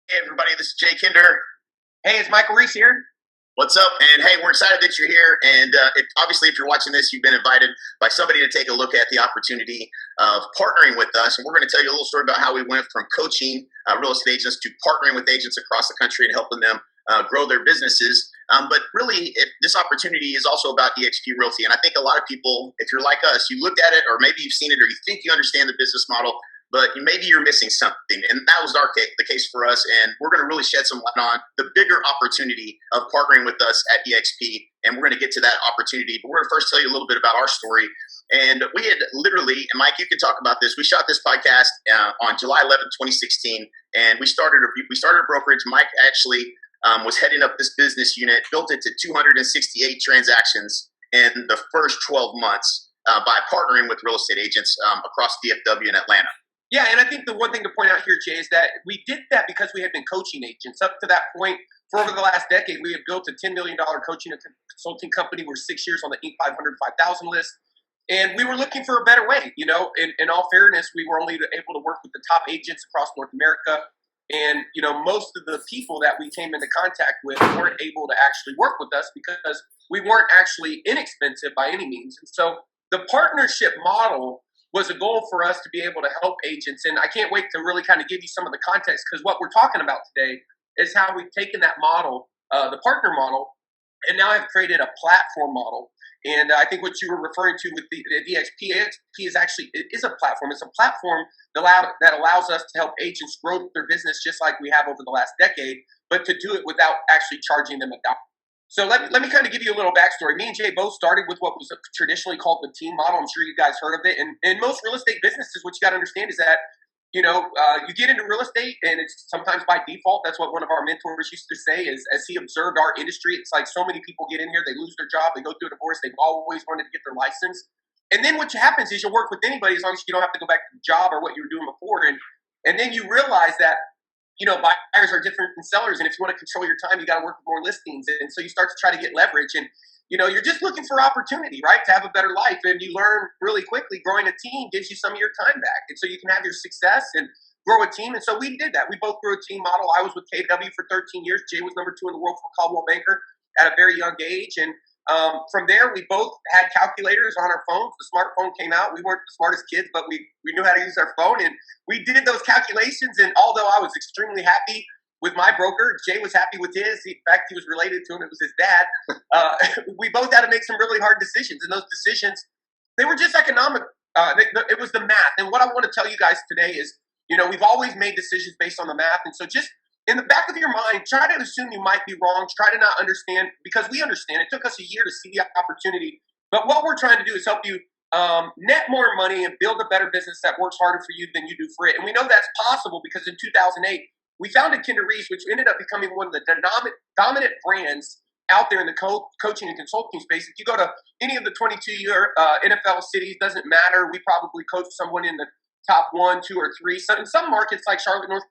Hey, everybody, this is Jay Kinder. Hey, it's Michael Reese here. What's up? And hey, we're excited that you're here. And obviously, if you're watching this, you've been invited by somebody to take a look at the opportunity of partnering with us. And we're going to tell you a little story about how we went from coaching real estate agents to partnering with agents across the country and helping them grow their businesses. But really, this opportunity is also about eXp Realty. And I think a lot of people, if you're like us, you looked at it, or maybe you've seen it, or you think you understand the business model, but maybe you're missing something. And that was the case for us. And we're going to really shed some light on the bigger opportunity of partnering with us at eXp. And we're going to get to that opportunity. But we're going to first tell you a little bit about our story. And we had literally, and Mike, you can talk about this. We shot this podcast on July 11th, 2016. And we started a brokerage. Mike actually was heading up this business unit, built it to 268 transactions in the first 12 months by partnering with real estate agents across DFW and Atlanta. Yeah, and I think the one thing to point out here, Jay, is that we did that because we had been coaching agents. Up to that point, for over the last decade, we had built a $10 million coaching and consulting company. We're 6 years on the Inc. 500, 5,000 list. And we were looking for a better way. You know, in all fairness, we were only able to work with the top agents across North America. And, you know, most of the people that we came into contact with weren't able to actually work with us because we weren't actually inexpensive by any means. And so the partnership model was a goal for us to be able to help agents. And I can't wait to really kind of give you some of the context, because what we're talking about today is how we've taken that model, the partner model, and now have created a platform model. And I think what you were referring to with the eXp is actually, it is a platform. It's a platform that allows us to help agents grow their business just like we have over the last decade, but to do it without actually charging them a dollar. So let me kind of give you a little backstory. Me and Jay both started with what was traditionally called the team model. I'm sure you guys heard of it. And in most real estate businesses, what you got to understand is that, you know, you get into real estate and it's sometimes by default. That's what one of our mentors used to say is, as he observed our industry, it's like so many people get in here, they lose their job, they go through a divorce, they've always wanted to get their license. And then what happens is you'll work with anybody as long as you don't have to go back to the job or what you were doing before. And then you realize that, you know, buyers are different than sellers. And if you want to control your time, you got to work with more listings. And so you start to try to get leverage. And, you know, you're just looking for opportunity, right, to have a better life. And you learn really quickly growing a team gives you some of your time back. And so you can have your success and grow a team. And so we did that. We both grew a team model. I was with KW for 13 years. Jay was number 2 in the world for Coldwell Banker at a very young age. And from there, we both had calculators on our phones. The smartphone came out. We weren't the smartest kids, but we knew how to use our phone. And we did those calculations. And although I was extremely happy with my broker, Jay was happy with his. In fact, he was related to him. It was his dad. We both had to make some really hard decisions. And those decisions, they were just economic. It was the math. And what I want to tell you guys today is, you know, we've always made decisions based on the math. And so just in the back of your mind, try to assume you might be wrong. Try to not understand, because we understand. It took us a year to see the opportunity. But what we're trying to do is help you net more money and build a better business that works harder for you than you do for it. And we know that's possible because in 2008, we founded Kinder Reese, which ended up becoming one of the dominant brands out there in the coaching and consulting space. If you go to any of the 22-year NFL cities, doesn't matter. We probably coach someone in the top 1, 2, or 3. So in some markets like Charlotte, North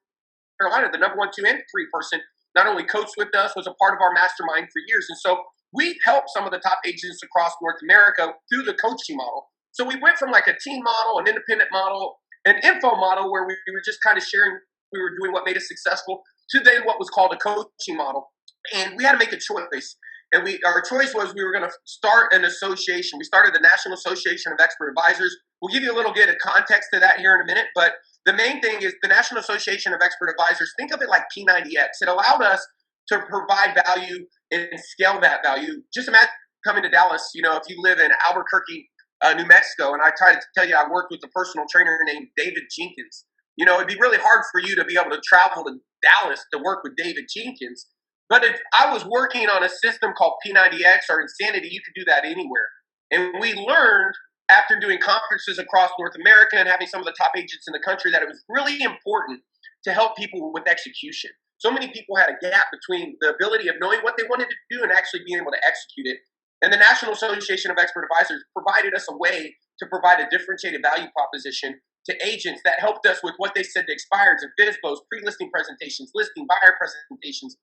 Carolina, the number 1, 2, and 3 person not only coached with us, was a part of our mastermind for years. And so we helped some of the top agents across North America through the coaching model. So we went from like a team model, an independent model, an info model where we were just kind of sharing, we were doing what made us successful, to then what was called a coaching model. And we had to make a choice. And our choice was we were going to start an association. We started the National Association of Expert Advisors. We'll give you a little bit of context to that here in a minute. But the main thing is the National Association of Expert Advisors. Think of it like P90X. It allowed us to provide value and scale that value. Just imagine coming to Dallas. You know, if you live in Albuquerque, New Mexico, and I try to tell you I worked with a personal trainer named David Jenkins. You know, it'd be really hard for you to be able to travel to Dallas to work with David Jenkins. But if I was working on a system called P90X or Insanity, you could do that anywhere. And we learned after doing conferences across North America and having some of the top agents in the country that it was really important to help people with execution. So many people had a gap between the ability of knowing what they wanted to do and actually being able to execute it. And the National Association of Expert Advisors provided us a way to provide a differentiated value proposition to agents that helped us with what they said to expireds and FISBOs, pre-listing presentations, listing buyer presentations,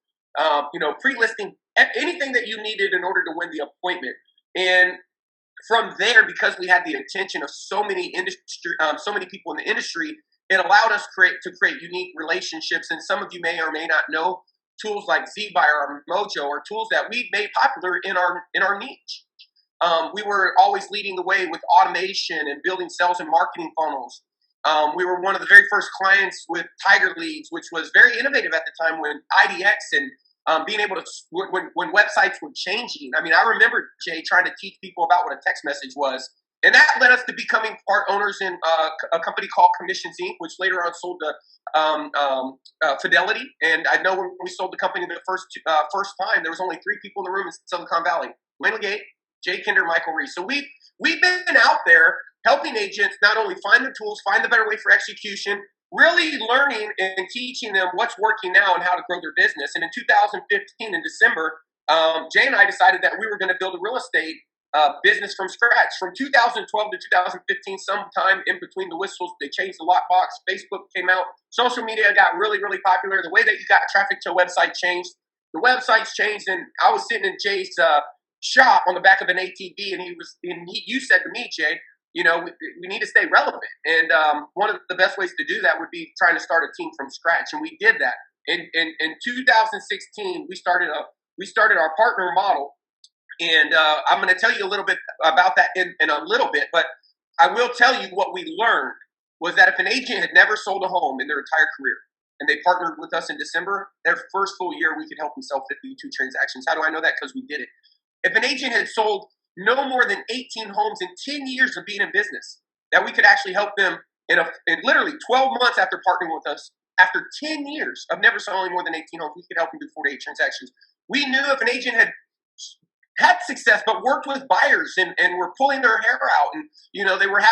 pre-listing, anything that you needed in order to win the appointment. And from there, because we had the attention of so many people in the industry, it allowed us to create unique relationships. And some of you may or may not know tools like ZBuyer or Mojo are tools that we made popular in our niche. We were always leading the way with automation and building sales and marketing funnels. We were one of the very first clients with Tiger Leads, which was very innovative at the time when IDX and being able to, when websites were changing. I mean, I remember, Jay, trying to teach people about what a text message was. And that led us to becoming part owners in a company called Commissions Inc., which later on sold to Fidelity. And I know when we sold the company the first time, there was only 3 people in the room in Silicon Valley: Wayne Legate, Jay Kinder, Michael Reese. So we've been out there helping agents not only find the tools, find the better way for execution, really learning and teaching them what's working now and how to grow their business. And in 2015, in December, Jay and I decided that we were going to build a real estate business from scratch. From 2012 to 2015, sometime in between the whistles, they changed the lockbox. Facebook came out. Social media got really, really popular. The way that you got traffic to a website changed. The websites changed, and I was sitting in Jay's shop on the back of an ATV, and you said to me, Jay, you know, we need to stay relevant. And one of the best ways to do that would be trying to start a team from scratch, and we did that. In 2016, we started our partner model. And I'm going to tell you a little bit about that in a little bit, but I will tell you what we learned was that if an agent had never sold a home in their entire career and they partnered with us in December, their first full year, we could help them sell 52 transactions. How do I know that? Because we did it. If an agent had sold no more than 18 homes in 10 years of being in business, that we could actually help them in literally 12 months after partnering with us, after 10 years of never selling more than 18 homes, we could help them do 48 transactions. We knew if an agent had success but worked with buyers and were pulling their hair out, and you know they were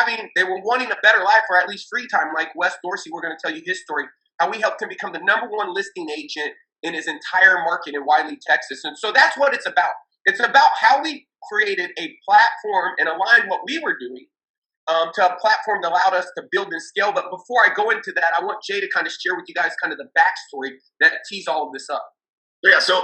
wanting a better life or at least free time, like Wes Dorsey. We're going to tell you his story, how we helped him become the #1 listing agent in his entire market in Wiley, Texas. And so that's what it's about. It's about how we created a platform and aligned what we were doing to a platform that allowed us to build and scale. But before I go into that, I want Jay to kind of share with you guys kind of the backstory that tees all of this up. Yeah, so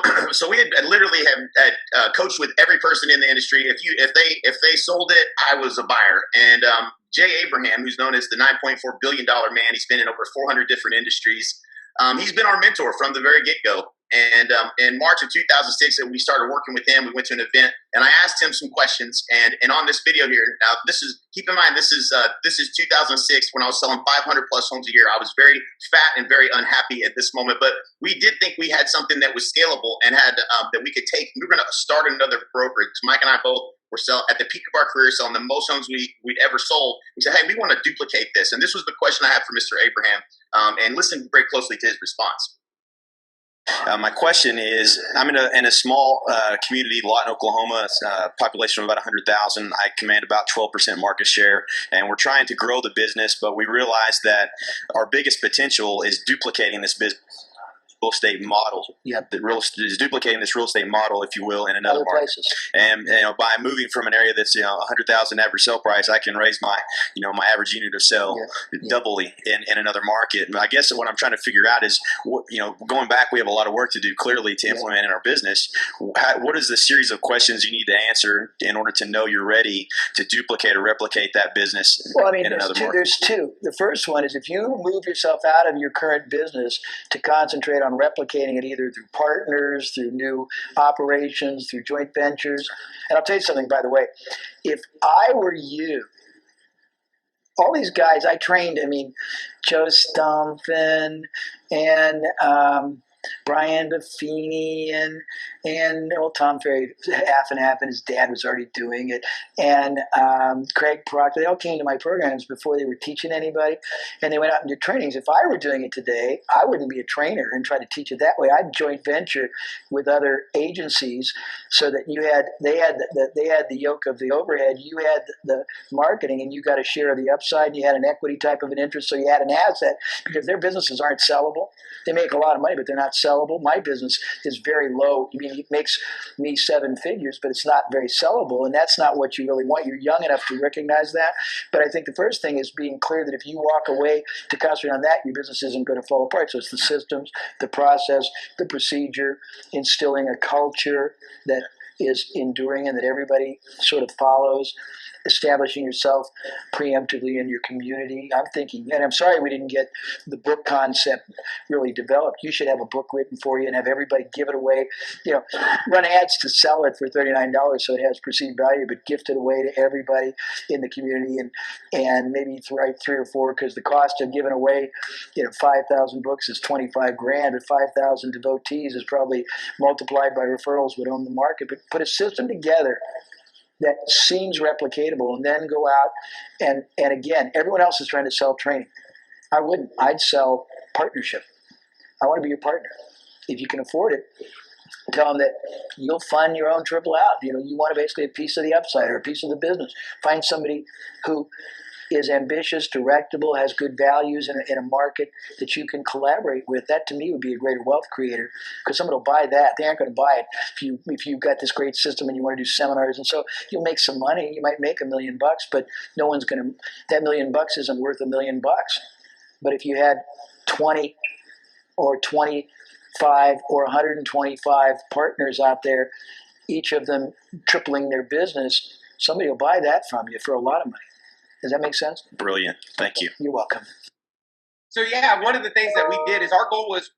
we had literally had coached with every person in the industry. If they sold it, I was a buyer. And Jay Abraham, who's known as the $9.4 billion man, he's been in over 400 different industries. He's been our mentor from the very get-go. And in March of 2006, we started working with him. We went to an event, and I asked him some questions. And on this video here, now keep in mind this is 2006 when I was selling 500 plus homes a year. I was very fat and very unhappy at this moment, but we did think we had something that was scalable and had that we could take. We were going to start another brokerage. Mike and I both were at the peak of our career, selling the most homes we'd ever sold. We said, hey, we want to duplicate this. And this was the question I had for Mr. Abraham, and listen very closely to his response. My question is, I'm in a small community, Lawton, Oklahoma, population of about 100,000. I command about 12% market share, and we're trying to grow the business, but we realize that our biggest potential is duplicating this business. Real estate model. Yep. Is duplicating this real estate model, if you will, in another market. Places. And by moving from an area that's 100,000 average sale price, I can raise my my average unit of sale doubly in another market. And I guess what I'm trying to figure out is, going back, we have a lot of work to do clearly to implement in our business. What is the series of questions you need to answer in order to know you're ready to duplicate or replicate that business? Well, I mean, in another market? There's two. The first one is if you move yourself out of your current business to concentrate on replicating it either through partners, through new operations, through joint ventures. And I'll tell you something, by the way, if I were you, all these guys I trained, Joe Stomfen and Brian Buffini and Tom Ferry, half and half, and his dad was already doing it. And Craig Proctor, they all came to my programs before they were teaching anybody, and they went out and did trainings. If I were doing it today, I wouldn't be a trainer and try to teach it that way. I'd joint venture with other agencies so that they had the yoke of the overhead, you had the marketing, and you got a share of the upside, and you had an equity type of an interest, so you had an asset, because their businesses aren't sellable. They make a lot of money, but they're not sellable. My business is very low. It makes me 7 figures, but it's not very sellable, and that's not what you really want. You're young enough to recognize that. But I think the first thing is being clear that if you walk away to concentrate on that, your business isn't going to fall apart. So it's the systems, the process, the procedure, instilling a culture that is enduring and that everybody sort of follows. establishing yourself preemptively in your community. I'm thinking, and I'm sorry we didn't get the book concept really developed. You should have a book written for you and have everybody give it away. Run ads to sell it for $39 so it has perceived value, but gift it away to everybody in the community, and maybe write 3 or 4, because the cost of giving away 5,000 books is 25 grand, but 5,000 devotees is probably multiplied by referrals would own the market. But put a system together that seems replicatable, and then go out and again, everyone else is trying to sell training. I wouldn't. I'd sell partnership. I want to be your partner. If you can afford it, tell them that you'll fund your own triple out. You want to basically a piece of the upside or a piece of the business. Find somebody who is ambitious, directable, has good values in a market that you can collaborate with. That to me would be a greater wealth creator, because someone will buy that. They aren't going to buy it if you've got this great system and you want to do seminars, and so you'll make some money. You might make $1 million, but no one's going to. That $1 million isn't worth $1 million. But if you had 20 or 25 or 125 partners out there, each of them tripling their business, somebody will buy that from you for a lot of money. Does that make sense? Brilliant. Thank you. You're welcome. So yeah, one of the things that we did is our goal was,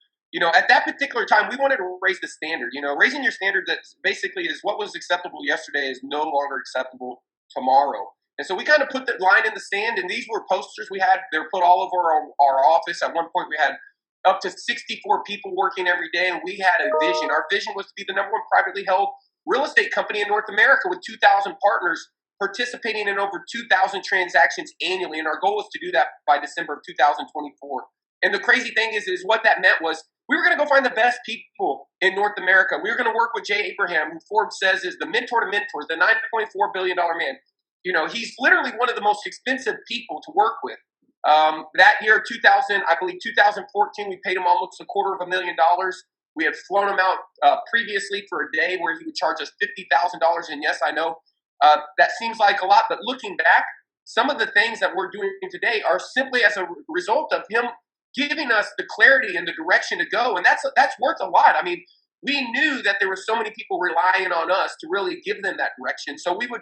at that particular time, we wanted to raise the standard. Raising your standard that basically is what was acceptable yesterday is no longer acceptable tomorrow. And so we kind of put the line in the sand, and these were posters we had. They were put all over our office. At one point, we had up to 64 people working every day, and we had a vision. Our vision was to be the #1 privately held real estate company in North America with 2,000 partners participating in over 2,000 transactions annually. And our goal was to do that by December of 2024. And the crazy thing is what that meant was we were going to go find the best people in North America. We were going to work with Jay Abraham, who Forbes says is the mentor to mentors, the $9.4 billion man. He's literally one of the most expensive people to work with. That year, 2014, we paid him almost $250,000. We had flown him out previously for a day where he would charge us $50,000. And yes, I know that seems like a lot, but looking back, some of the things that we're doing today are simply as a result of him giving us the clarity and the direction to go. And that's worth a lot. I mean, we knew that there were so many people relying on us to really give them that direction. So we would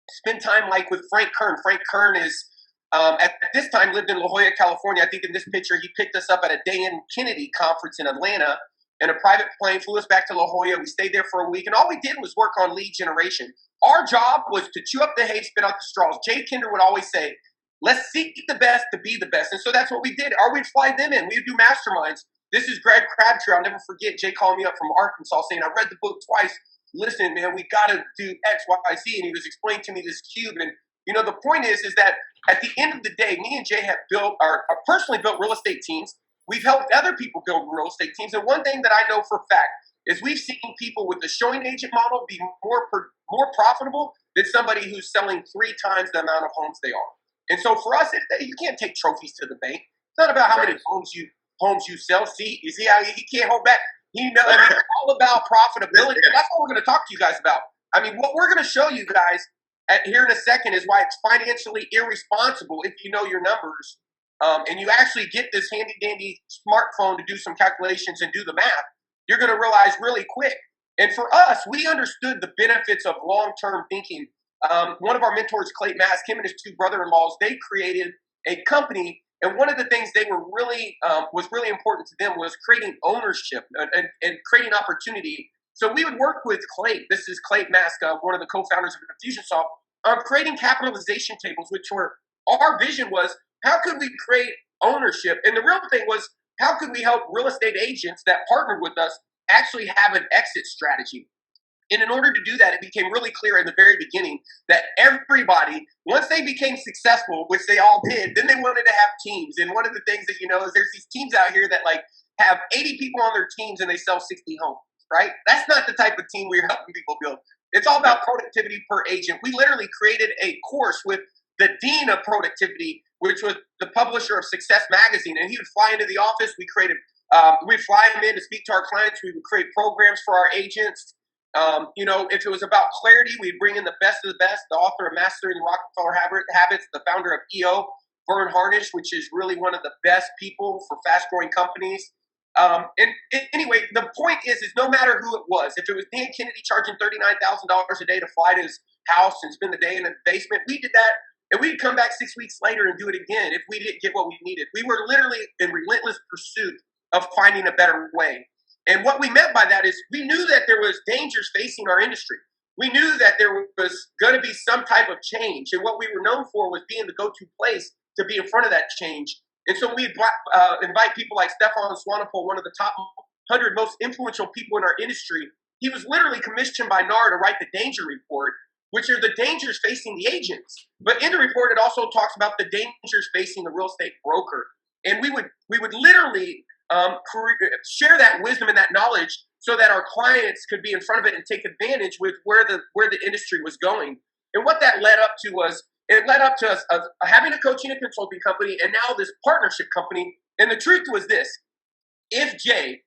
spend time like with Frank Kern. Frank Kern is, at this time, lived in La Jolla, California. I think in this picture, he picked us up at a Dan Kennedy conference in Atlanta in a private plane, flew us back to La Jolla. We stayed there for a week, and all we did was work on lead generation. Our job was to chew up the hay, spit out the straws. Jay Kinder would always say, let's seek the best to be the best. And so that's what we did. Or we'd fly them in. We'd do masterminds. This is Greg Crabtree. I'll never forget Jay calling me up from Arkansas saying, I read the book twice. Listen, man, we got to do X, Y, Z. And he was explaining to me this cube. And, the point is that at the end of the day, me and Jay have personally built real estate teams. We've helped other people build real estate teams. And one thing that I know for a fact is we've seen people with the showing agent model be more profitable than somebody who's selling 3 times the amount of homes they are. And so for us, you can't take trophies to the bank. It's not about how many homes you sell. See, you see how he can't hold back. It's all about profitability. And that's what we're going to talk to you guys about. I mean, what we're going to show you guys here in a second is why it's financially irresponsible if you know your numbers and you actually get this handy dandy smartphone to do some calculations and do the math. You're going to realize really quick. And for us, we understood the benefits of long-term thinking. One of our mentors, Clay Mask, him and his 2 brother-in-laws, they created a company. And one of the things they were was really important to them was creating ownership and creating opportunity. So we would work with Clay. This is Clay Mask, one of the co-founders of Infusionsoft, on creating capitalization tables, which were, our vision was, how could we create ownership? And the real thing was, how could we help real estate agents that partnered with us actually have an exit strategy? And in order to do that, it became really clear in the very beginning that everybody, once they became successful, which they all did, then they wanted to have teams. And one of the things that is there's these teams out here that have 80 people on their teams and they sell 60 homes, right? That's not the type of team we're helping people build. It's all about productivity per agent. We literally created a course with the dean of productivity, which was the publisher of Success Magazine. And he would fly into the office. We'd fly him in to speak to our clients. We would create programs for our agents. If it was about clarity, we'd bring in the best of the best, the author of Mastering the Rockefeller Habits, the founder of EO, Vern Harnish, which is really one of the best people for fast-growing companies. Anyway, the point is no matter who it was, if it was Dan Kennedy charging $39,000 a day to fly to his house and spend the day in the basement. We did that, and we'd come back 6 weeks later and do it again if we didn't get what we needed. We were literally in relentless pursuit of finding a better way. And what we meant by that is we knew that there was dangers facing our industry. We knew that there was going to be some type of change. And what we were known for was being the go-to place to be in front of that change. And so we invite people like Stefan Swanepoel, one of the top 100 most influential people in our industry. He was literally commissioned by NAR to write the danger report, which are the dangers facing the agents. But in the report, it also talks about the dangers facing the real estate broker. And we would literally share that wisdom and that knowledge so that our clients could be in front of it and take advantage with where the industry was going. And what that led up to was, it led up to us having a coaching and consulting company and now this partnership company. And the truth was this: if Jay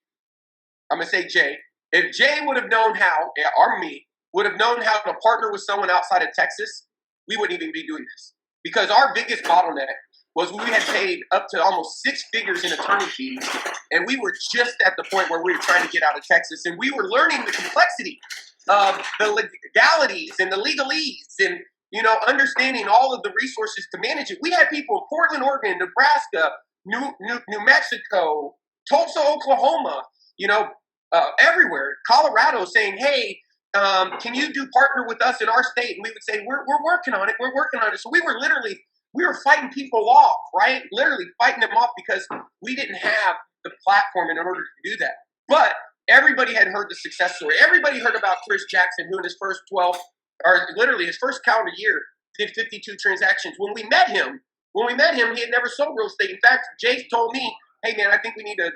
would have known how, or me, would have known how to partner with someone outside of Texas, we wouldn't even be doing this. Because our biggest bottleneck was we had paid up to almost 6 figures in attorney fees, and we were just at the point where we were trying to get out of Texas, and we were learning the complexity of the legalities and the legalese and, understanding all of the resources to manage it. We had people in Portland, Oregon, Nebraska, New Mexico, Tulsa, Oklahoma, everywhere, Colorado, saying, hey, can you partner with us in our state? And we would say, we're working on it. We're working on it. So we were fighting people off, right? Literally fighting them off because we didn't have the platform in order to do that. But everybody had heard the success story. Everybody heard about Chris Jackson, who in his first his first calendar year did 52 transactions. When we met him, he had never sold real estate. In fact, Jay told me, hey man, I think we need to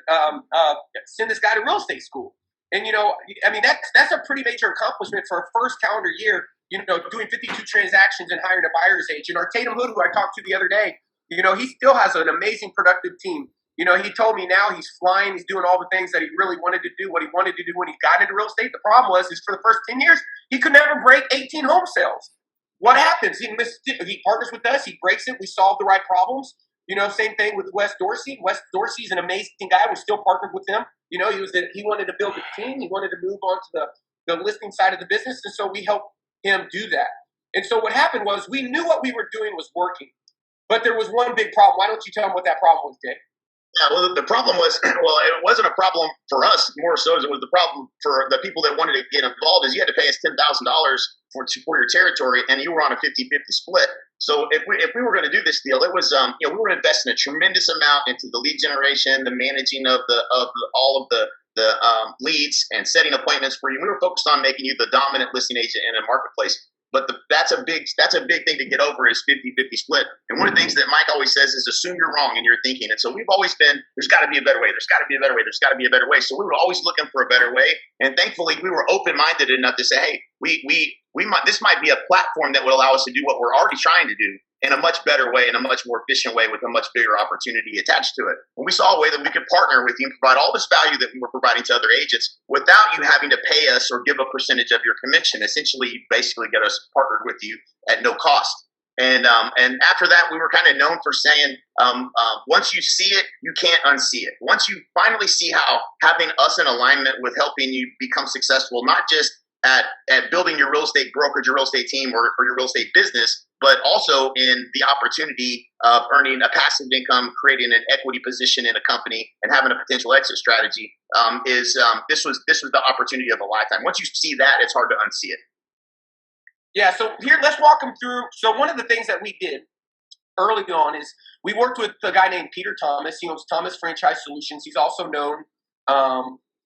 send this guy to real estate school. And that's a pretty major accomplishment for a first calendar year, doing 52 transactions and hiring a buyer's agent. Or Tatum Hood, who I talked to the other day, he still has an amazing productive team. He told me now he's flying, he's doing all the things that he really wanted to do, what he wanted to do when he got into real estate. The problem is for the first 10 years, he could never break 18 home sales. What happens? He partners with us, he breaks it, we solve the right problems. Same thing with Wes Dorsey. Wes Dorsey's an amazing guy. We still partnered with him. He wanted to build a team. He wanted to move on to the listing side of the business. And so we helped him do that. And so what happened was we knew what we were doing was working. But there was one big problem. Why don't you tell him what that problem was, Dave? Yeah, well, the problem was, it wasn't a problem for us more so as it was the problem for the people that wanted to get involved. Is you had to pay us $10,000 for your territory, and you were on a 50-50 split. So if we were going to do this deal, it was we were investing a tremendous amount into the lead generation, the managing of all of the leads, and setting appointments for you. We were focused on making you the dominant listing agent in a marketplace. But that's a big thing to get over is 50-50 split. And one of the things that Mike always says is assume you're wrong in your thinking. And so we've always been, there's got to be a better way. There's got to be a better way. There's got to be a better way. So we were always looking for a better way. And thankfully we were open-minded enough to say, hey, this might be a platform that would allow us to do what we're already trying to do in a much better way, in a much more efficient way, with a much bigger opportunity attached to it. And we saw a way that we could partner with you and provide all this value that we were providing to other agents without you having to pay us or give a percentage of your commission. Essentially, you basically get us partnered with you at no cost. And after that, we were kind of known for saying, once you see it, you can't unsee it. Once you finally see how having us in alignment with helping you become successful, not just at building your real estate brokerage, your real estate team, or your real estate business, but also in the opportunity of earning a passive income, creating an equity position in a company, and having a potential exit strategy, this was the opportunity of a lifetime. Once you see that, it's hard to unsee it. Yeah, so here, let's walk them through. So one of the things that we did early on is we worked with a guy named Peter Thomas. He owns Thomas Franchise Solutions. He's also known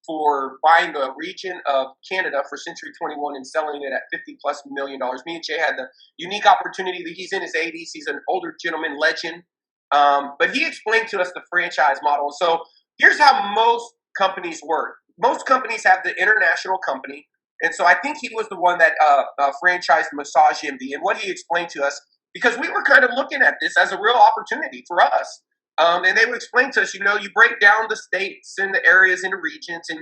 for buying the region of Canada for Century 21 and selling it at $50+ million. Me and Jay had the unique opportunity that he's in his 80s. He's an older gentleman legend. But he explained to us the franchise model. So here's how most companies work. Most companies have the international company. And so I think he was the one that franchised Massage MD. And what he explained to us, because we were kind of looking at this as a real opportunity for us. And they would explain to us, you break down the states and the areas into regions, and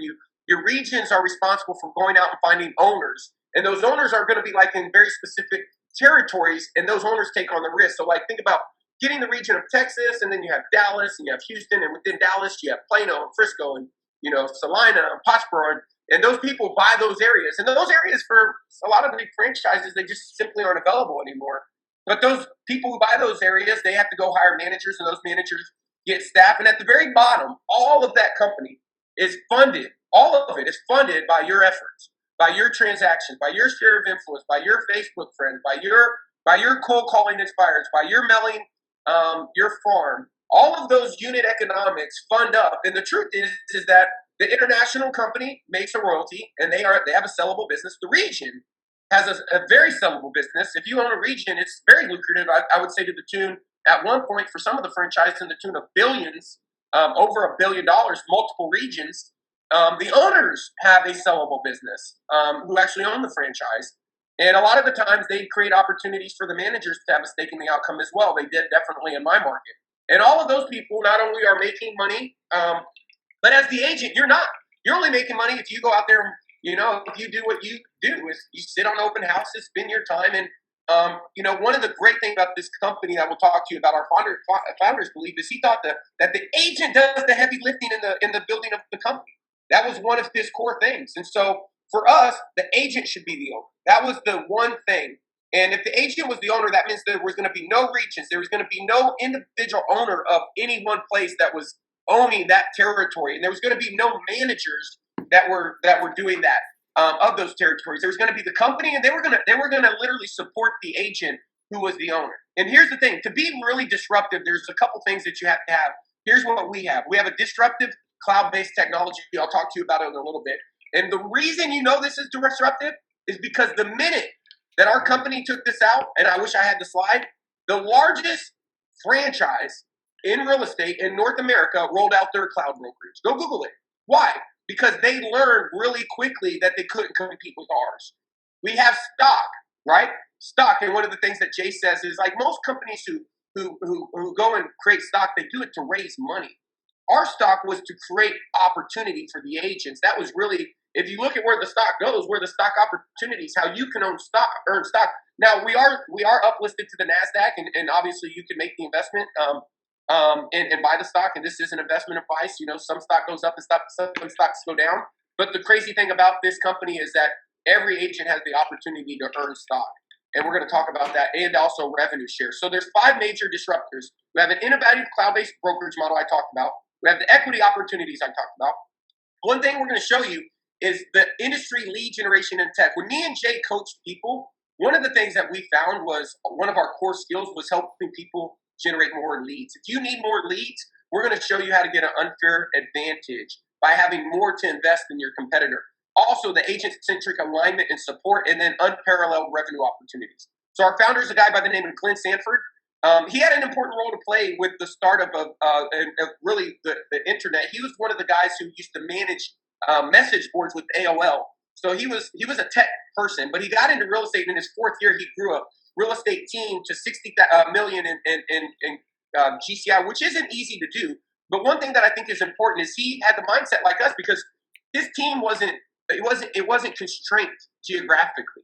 your regions are responsible for going out and finding owners. And those owners are going to be like in very specific territories, and those owners take on the risk. So like think about getting the region of Texas, and then you have Dallas, and you have Houston, and within Dallas you have Plano and Frisco and Salina and Pottsboro. And those people buy those areas. And those areas for a lot of big franchises, they just simply aren't available anymore. But those people who buy those areas, they have to go hire managers, and those managers get staff. And at the very bottom, all of that company is funded. All of it is funded by your efforts, by your transactions, by your share of influence, by your Facebook friends, by your cold calling expires, by your mailing your farm. All of those unit economics fund up. And the truth is that the international company makes a royalty, and they have a sellable business. The region has a very sellable business. If you own a region, it's very lucrative. I would say to the tune, at one point, for some of the franchises, in the tune of billions, over $1 billion, multiple regions. The owners have a sellable business who actually own the franchise. And a lot of the times they create opportunities for the managers to have a stake in the outcome as well. They did definitely in my market. And all of those people not only are making money, but as the agent, you're not. You're only making money if you go out there, if you do what you do, is you sit on open houses, spend your time. And, one of the great things about this company I will talk to you about, our founders believe, is he thought that the agent does the heavy lifting in the building of the company. That was one of his core things. And so for us, the agent should be the owner. That was the one thing. And if the agent was the owner, that means there was going to be no regions. There was going to be no individual owner of any one place that was owning that territory. And there was going to be no managers that were doing that of those territories. There was going to be the company, and they were going to literally support the agent who was the owner. And here's the thing: to be really disruptive, there's a couple things that you have to have. Here's what we have. We have a disruptive cloud-based technology. I'll talk to you about it in a little bit. And the reason this is disruptive is because the minute that our company took this out, and I wish I had the slide, the largest franchise in real estate in North America rolled out their cloud brokerage. Go Google it. Why? Because they learned really quickly that they couldn't compete with ours. We have stock, right? Stock, and one of the things that Jay says is, like, most companies who go and create stock, they do it to raise money. Our stock was to create opportunity for the agents. That was really, if you look at where the stock goes, where the stock opportunities, how you can earn stock. Now we are uplisted to the NASDAQ, and obviously you can make the investment and buy the stock. And this is an investment advice. Some stock goes up and some stocks go down. But the crazy thing about this company is that every agent has the opportunity to earn stock. And we're going to talk about that, and also revenue share. So there's 5 major disruptors. We have an innovative cloud-based brokerage model I talked about. We have the equity opportunities I talked about. One thing we're going to show you is the industry lead generation in tech. When me and Jay coached people, one of the things that we found was one of our core skills was helping people generate more leads. If you need more leads, we're going to show you how to get an unfair advantage by having more to invest in your competitor. Also, the agent-centric alignment and support, and then unparalleled revenue opportunities. So our founder is a guy by the name of Glenn Sanford. He had an important role to play with the startup of really the internet. He was one of the guys who used to manage message boards with AOL. So he was a tech person, but he got into real estate. In his 4th year, he grew a real estate team to 60 million in GCI, which isn't easy to do. But one thing that I think is important is he had the mindset like us, because his team wasn't constrained geographically.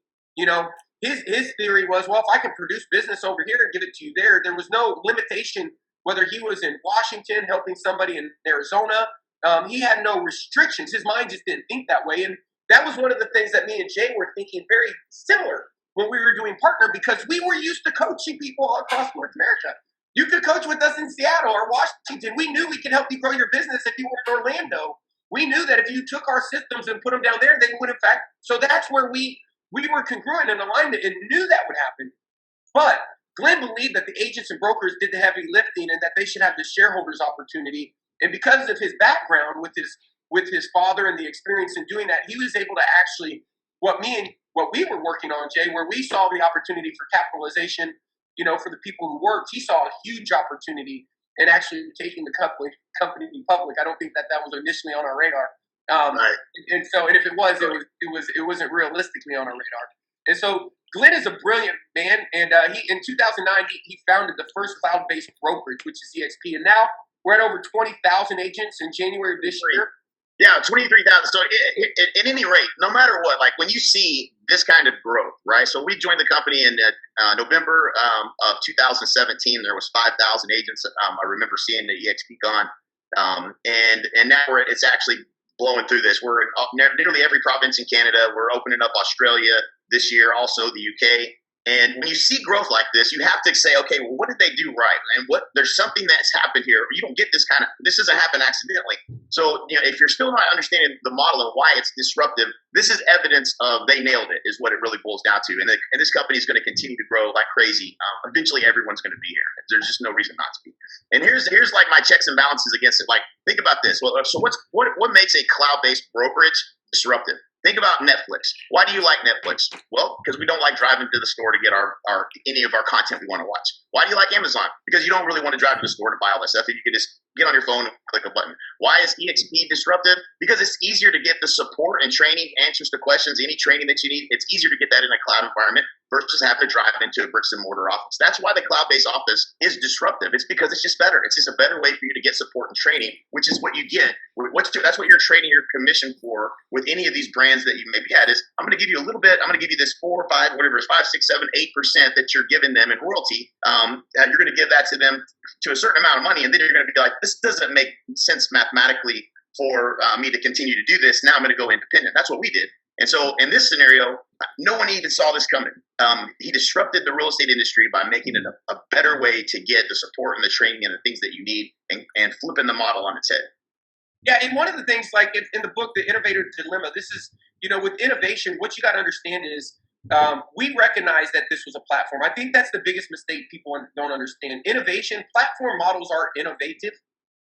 His theory was, well, if I can produce business over here and give it to you there, there was no limitation whether he was in Washington helping somebody in Arizona. He had no restrictions. His mind just didn't think that way. And that was one of the things that me and Jay were thinking very similar when we were doing partner, because we were used to coaching people all across North America. You could coach with us in Seattle or Washington. We knew we could help you grow your business if you were in Orlando. We knew that if you took our systems and put them down there, they would, in fact. So that's where we were congruent in alignment and knew that would happen. But Glenn believed that the agents and brokers did the heavy lifting and that they should have the shareholders opportunity. And because of his background with his father and the experience in doing that, he was able to actually, what we were working on, Jay, where we saw the opportunity for capitalization, for the people who worked, he saw a huge opportunity in actually taking the company public. I don't think that was initially on our radar. Right. And if it wasn't realistically on our radar. And so Glenn is a brilliant man, and he in 2009 he founded the first cloud-based brokerage, which is EXP, and now we're at over 20,000 agents in January of this year. Yeah, 23,000. So at any rate, no matter what, like when you see this kind of growth, right? So we joined the company in November of 2017. There was 5,000 agents. I remember seeing the EXP gone, and now it's actually blowing through this. We're in nearly every province in Canada. We're opening up Australia this year, also the UK. And when you see growth like this, you have to say, okay, well, what did they do right? And there's something that's happened here. You don't get this doesn't happen accidentally. So, if you're still not understanding the model and why it's disruptive, this is evidence of they nailed it, is what it really boils down to. And this company is going to continue to grow like crazy. Eventually, everyone's going to be here. There's just no reason not to be. And here's like my checks and balances against it. Like, think about this. Well, so what makes a cloud-based brokerage disruptive? Think about Netflix. Why do you like Netflix? Well, because we don't like driving to the store to get any of our content we want to watch. Why do you like Amazon? Because you don't really want to drive to the store to buy all that stuff. You can just get on your phone and click a button. Why is EXP disruptive? Because it's easier to get the support and training, answers to questions, any training that you need. It's easier to get that in a cloud environment versus having to drive into a bricks and mortar office. That's why the cloud-based office is disruptive. It's because it's just better. It's just a better way for you to get support and training, which is what you get. That's what you're trading your commission for with any of these brands that you maybe had. Is I'm going to give you a little bit. I'm going to give you this 4 or 5, whatever it's 5, 6, 7, 8% that you're giving them in royalty. You're going to give that to them to a certain amount of money, and then you're going to be like, this doesn't make sense mathematically for me to continue to do this. Now I'm going to go independent. That's what we did. And so in this scenario, no one even saw this coming. He disrupted the real estate industry by making it a better way to get the support and the training and the things that you need, and flipping the model on its head. Yeah, and one of the things, like in the book, The Innovator Dilemma, this is, with innovation, what you got to understand is we recognize that this was a platform. I think that's the biggest mistake people don't understand. Innovation, platform models are innovative.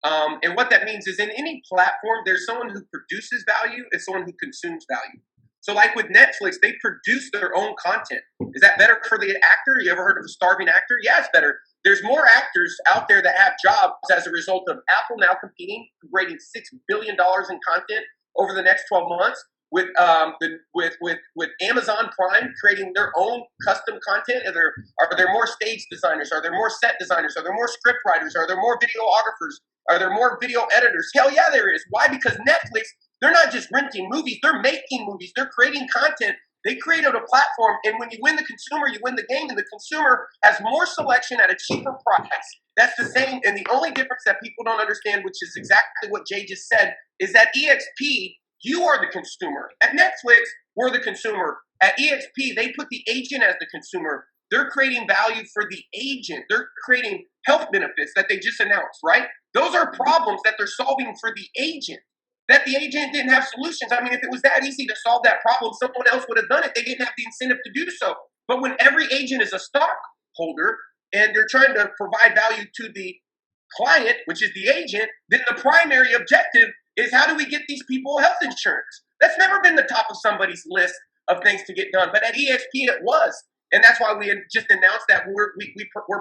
And what that means is in any platform, there's someone who produces value and someone who consumes value. So like with Netflix, they produce their own content. Is that better for the actor? You ever heard of a starving actor? Yeah, it's better. There's more actors out there that have jobs as a result of Apple now competing, creating $6 billion in content over the next 12 months, with Amazon Prime creating their own custom content. Are there more stage designers? Are there more set designers? Are there more script writers? Are there more videographers? Are there more video editors? Hell yeah, there is. Why? Because Netflix, they're not just renting movies, they're making movies, they're creating content. They created a platform, and when you win the consumer, you win the game, and the consumer has more selection at a cheaper price. That's the same, and the only difference that people don't understand, which is exactly what Jay just said, is that EXP, you are the consumer. At Netflix, we're the consumer. At EXP, they put the agent as the consumer. They're creating value for the agent. They're creating health benefits that they just announced, right? Those are problems that they're solving for the agent, that the agent didn't have solutions. I mean, if it was that easy to solve that problem, someone else would have done it. They didn't have the incentive to do so. But when every agent is a stockholder and they're trying to provide value to the client, which is the agent, then the primary objective is how do we get these people health insurance? That's never been the top of somebody's list of things to get done. But at EXP, it was. And that's why we had just announced that we're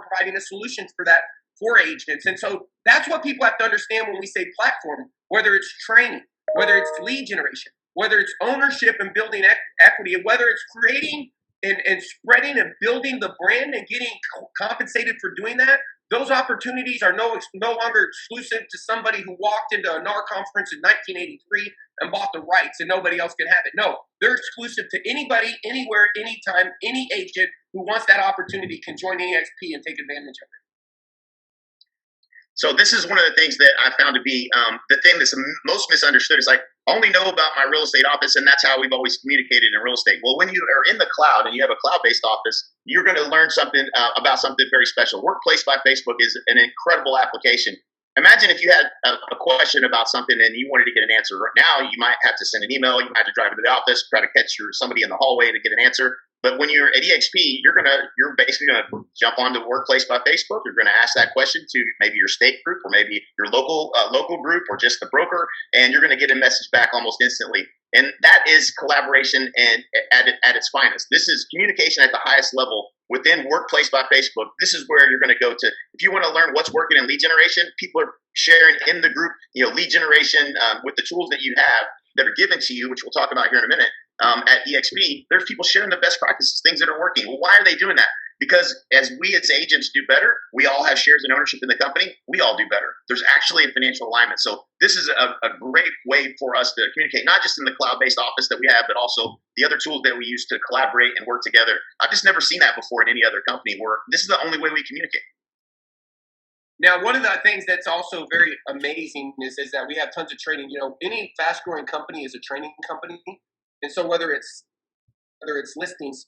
providing a solution for that for agents. And so that's what people have to understand when we say platform, whether it's training, whether it's lead generation, whether it's ownership and building equity, and whether it's creating and spreading and building the brand and getting compensated for doing that. Those opportunities are no longer exclusive to somebody who walked into a NAR conference in 1983 and bought the rights and nobody else can have it. No, they're exclusive to anybody, anywhere, anytime, any agent who wants that opportunity can join EXP and take advantage of it. So this is one of the things that I found to be the thing that's most misunderstood. Is like, I only know about my real estate office, and that's how we've always communicated in real estate. Well, when you are in the cloud and you have a cloud-based office, you're going to learn something about something very special. Workplace by Facebook is an incredible application. Imagine if you had a question about something and you wanted to get an answer. Right now, you might have to send an email. You might have to drive into the office, try to catch somebody in the hallway to get an answer. But when you're at EXP, you're basically going to jump onto Workplace by Facebook. You're going to ask that question to maybe your state group or maybe your local group or just the broker, and you're going to get a message back almost instantly. And that is collaboration and at its finest. This is communication at the highest level within Workplace by Facebook. This is where you're going to go to if you want to learn what's working in lead generation. People are sharing in the group, lead generation with the tools that you have that are given to you, which we'll talk about here in a minute. At EXP, there's people sharing the best practices, things that are working. Well, why are they doing that? Because as we as agents do better, we all have shares and ownership in the company. We all do better. There's actually a financial alignment. So this is a great way for us to communicate, not just in the cloud-based office that we have, but also the other tools that we use to collaborate and work together. I've just never seen that before in any other company where this is the only way we communicate. Now, one of the things that's also very amazing is that we have tons of training. You know, any fast-growing company is a training company, and so whether it's listings,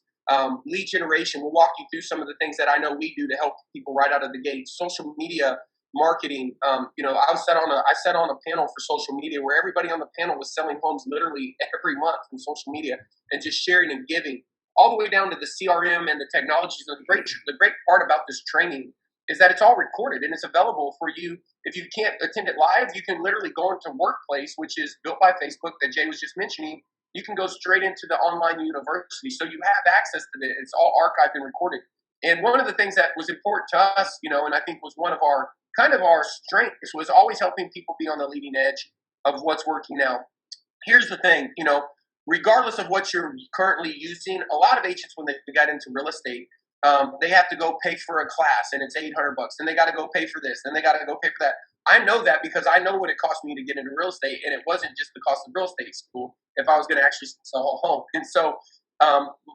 lead generation, we'll walk you through some of the things that I know we do to help people right out of the gate. Social media marketing. You know, I sat on a panel for social media where everybody on the panel was selling homes literally every month from social media and just sharing and giving, all the way down to the CRM and the technologies. And the great part about this training is that it's all recorded and it's available for you. If you can't attend it live, you can literally go into Workplace, which is built by Facebook that Jay was just mentioning. You can go straight into the online university. So you have access to it. It's all archived and recorded. And one of the things that was important to us, you know, and I think was one of our strengths, was always helping people be on the leading edge of what's working now. Here's the thing, you know, regardless of what you're currently using, a lot of agents, when they got into real estate, they have to go pay for a class and it's $800. Then they got to go pay for this. Then they got to go pay for that. I know that because I know what it cost me to get into real estate, and it wasn't just the cost of real estate school if I was going to actually sell a home. And so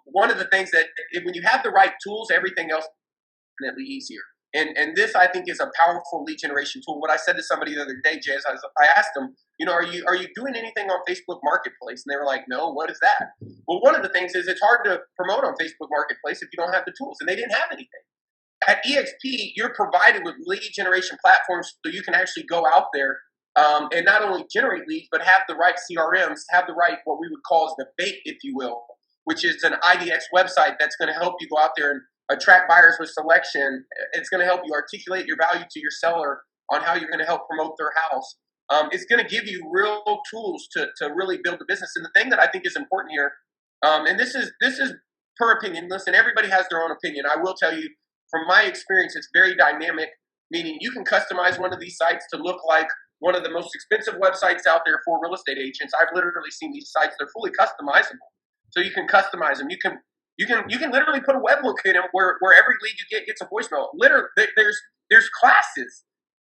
one of the things that when you have the right tools, everything else is definitely easier. And this, I think, is a powerful lead generation tool. What I said to somebody the other day, Jay, is I asked them, you know, are you doing anything on Facebook Marketplace? And they were like, no, what is that? Well, one of the things is it's hard to promote on Facebook Marketplace if you don't have the tools, and they didn't have anything. At EXP, you're provided with lead generation platforms so you can actually go out there and not only generate leads, but have the right CRMs, have the right, what we would call as the bait, if you will, which is an IDX website that's going to help you go out there and attract buyers with selection. It's going to help you articulate your value to your seller on how you're going to help promote their house. It's going to give you real tools to really build the business. And the thing that I think is important here, and this is per opinion. Listen, everybody has their own opinion. I will tell you, from my experience, it's very dynamic, meaning you can customize one of these sites to look like one of the most expensive websites out there for real estate agents. I've literally seen these sites; they're fully customizable, so you can customize them. You can literally put a webhook in them where every lead you get gets a voicemail. Literally, there's classes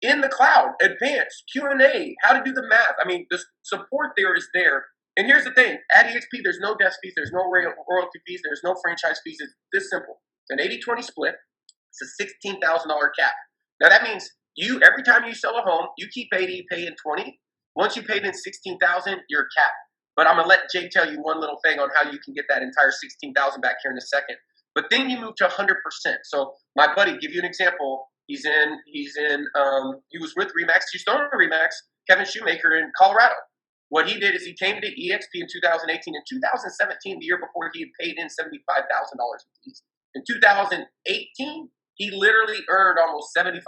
in the cloud, advanced Q&A, how to do the math. I mean, the support there is there. And here's the thing: at EXP, there's no desk fees, there's no royalty fees, there's no franchise fees. It's this simple. It's an 80-20 split. It's a $16,000 cap. Now that means every time you sell a home, you keep 80, you pay in 20. Once you paid in 16,000, you're capped. But I'm gonna let Jay tell you one little thing on how you can get that entire 16,000 back here in a second. But then you move to 100%. So my buddy, give you an example. He was with Remax, Houston Remax, Kevin Shoemaker in Colorado. What he did is he came to EXP in 2018. In 2017, the year before, he had paid in $75,000 in fees. In 2018, he literally earned almost $75,000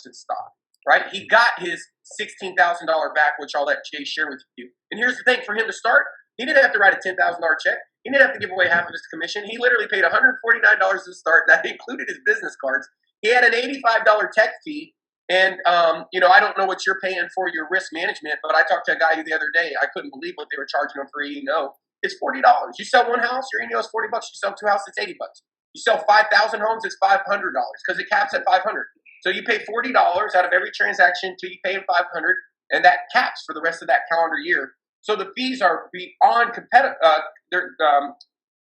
in stock, right? He got his $16,000 back, which I'll let Jay share with you. And here's the thing, for him to start, he didn't have to write a $10,000 check. He didn't have to give away half of his commission. He literally paid $149 to start. That included his business cards. He had an $85 tech fee. And, I don't know what you're paying for your risk management, but I talked to a guy the other day. I couldn't believe what they were charging him for E&O. It's $40. You sell one house, your E&O is $40. You sell two houses, it's $80. You sell 5,000 homes, it's $500 because it caps at $500. So you pay $40 out of every transaction till you pay them $500, and that caps for the rest of that calendar year. So the fees are beyond competitive. They're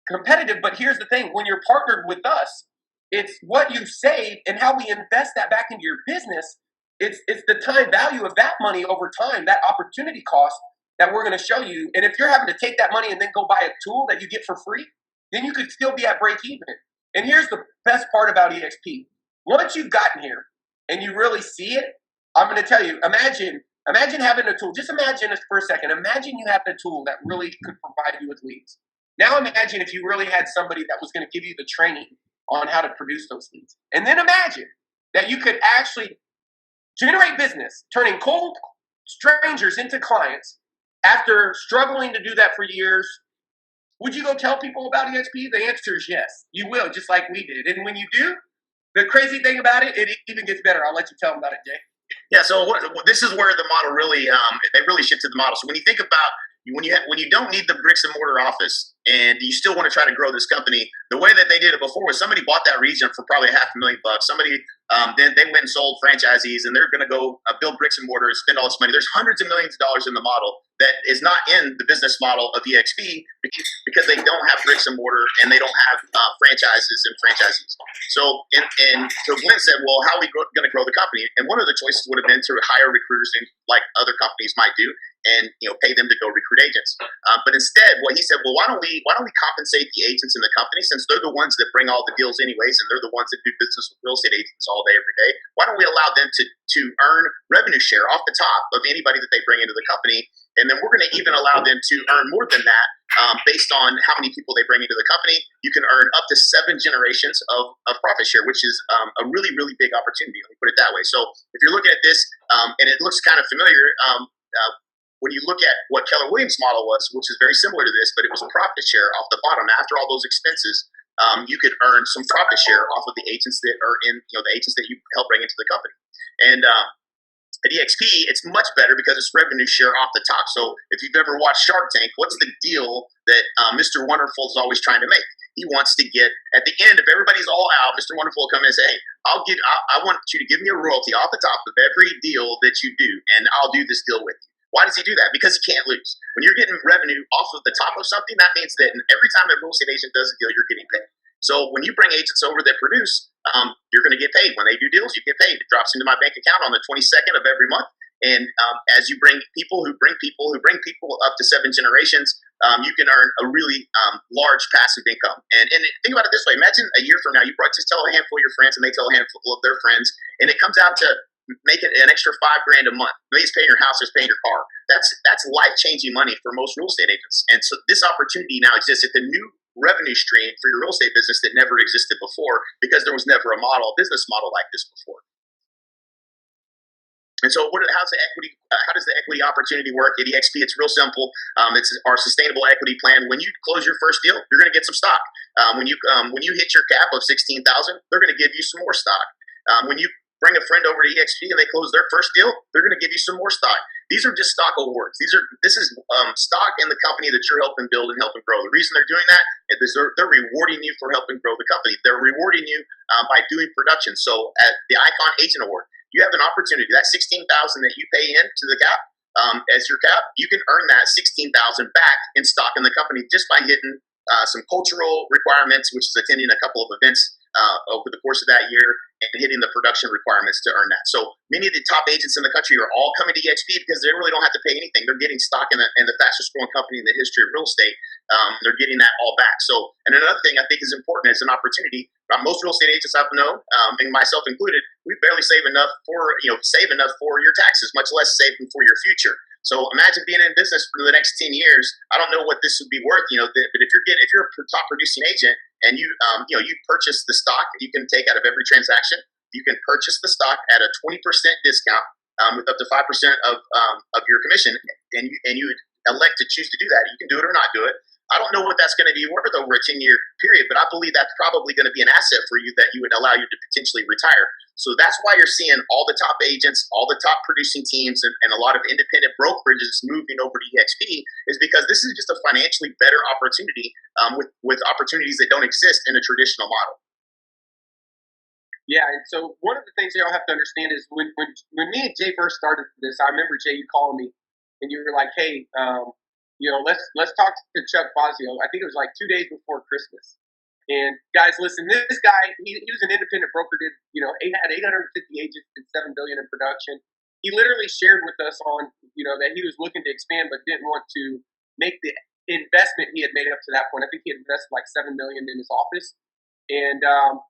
competitive, but here's the thing: when you're partnered with us, it's what you save and how we invest that back into your business. It's the time value of that money over time, that opportunity cost that we're going to show you. And if you're having to take that money and then go buy a tool that you get for free, then you could still be at break even. And here's the best part about EXP. Once you've gotten here and you really see it, I'm going to tell you, imagine having a tool. Just imagine this for a second. Imagine you have a tool that really could provide you with leads. Now imagine if you really had somebody that was going to give you the training on how to produce those leads. And then imagine that you could actually generate business, turning cold strangers into clients after struggling to do that for years. Would you go tell people about EXP? The answer is yes. You will, just like we did. And when you do, the crazy thing about it, it even gets better. I'll let you tell them about it, Jay. Yeah, so this is where the model really, they really shifted the model. So when you think about when you don't need the bricks and mortar office and you still want to try to grow this company, the way that they did it before was somebody bought that region for probably $500,000. Somebody then they went and sold franchisees, and they're going to go build bricks and mortar and spend all this money. There's hundreds of millions of dollars in the model that is not in the business model of EXP because they don't have bricks and mortar and they don't have franchises and franchisees. So, so Glenn said, well, how are we going to grow the company? And one of the choices would have been to hire recruiters in, like other companies might do, and pay them to go recruit agents. But instead, what he said, well, why don't we compensate the agents in the company, since they're the ones that bring all the deals anyways, and they're the ones that do business with real estate agents all day, every day. Why don't we allow them to earn revenue share off the top of anybody that they bring into the company? And then we're going to even allow them to earn more than that based on how many people they bring into the company. You can earn up to 7 generations of profit share, which is a really, really big opportunity. Let me put it that way. So if you're looking at this, and it looks kind of familiar, when you look at what Keller Williams' model was, which is very similar to this, but it was a profit share off the bottom. After all those expenses, you could earn some profit share off of the agents that are in, the agents that you help bring into the company. And at EXP, it's much better because it's revenue share off the top. So if you've ever watched Shark Tank, what's the deal that Mr. Wonderful is always trying to make? He wants to get, at the end, if everybody's all out, Mr. Wonderful will come in and say, hey, I want you to give me a royalty off the top of every deal that you do, and I'll do this deal with you. Why does he do that? Because he can't lose. When you're getting revenue off of the top of something, that means that every time a real estate agent does a deal, you're getting paid. So when you bring agents over that produce, you're going to get paid. When they do deals, you get paid. It drops into my bank account on the 22nd of every month. And as you bring people who bring people up to 7 generations, you can earn a really large passive income. And think about it this way. Imagine a year from now, you probably just tell a handful of your friends and they tell a handful of their friends, and it comes out to make it an extra $5,000 a month. Maybe it's paying your house, it's paying your car. That's life-changing money for most real estate agents. And so this opportunity now exists. It's a new revenue stream for your real estate business that never existed before, because there was never a business model like this before. And so, how does the equity opportunity work at EXP? It's real simple. It's our sustainable equity plan. When you close your first deal, you're going to get some stock. When you hit your cap of 16,000, they're going to give you some more stock. When you bring a friend over to EXP and they close their first deal, they're going to give you some more stock. These are just stock awards. This is stock in the company that you're helping build and helping grow. The reason they're doing that is they're rewarding you for helping grow the company. They're rewarding you by doing production. So at the Icon Agent Award, you have an opportunity. That 16,000 that you pay in to the cap as your cap, you can earn that 16,000 back in stock in the company just by hitting some cultural requirements, which is attending a couple of events over the course of that year, and hitting the production requirements to earn that. So many of the top agents in the country are all coming to EXP because they really don't have to pay anything. They're getting stock in the fastest growing company in the history of real estate. They're getting that all back. So, and another thing I think is important is an opportunity. Most real estate agents I've known, and myself included, we barely save enough for your taxes, much less save them for your future. So imagine being in business for the next 10 years. I don't know what this would be worth, but if you're a top producing agent and you purchase the stock that you can take out of every transaction, you can purchase the stock at a 20% discount with up to 5% of your commission, and you elect to choose to do that. You can do it or not do it. I don't know what that's going to be worth over a 10-year period, but I believe that's probably going to be an asset for you that you would allow you to potentially retire. So that's why you're seeing all the top agents, all the top producing teams, and a lot of independent brokerages moving over to EXP, is because this is just a financially better opportunity with opportunities that don't exist in a traditional model. Yeah, and so one of the things y'all have to understand is when me and Jay first started this, I remember, Jay, you calling me and you were like, hey, let's talk to Chuck Fazio. I think it was like 2 days before Christmas. And guys, listen, this guy, he was an independent broker, had 850 agents and $7 billion in production. He literally shared with us on, that he was looking to expand but didn't want to make the investment he had made up to that point. I think he had invested like $7 million in his office. And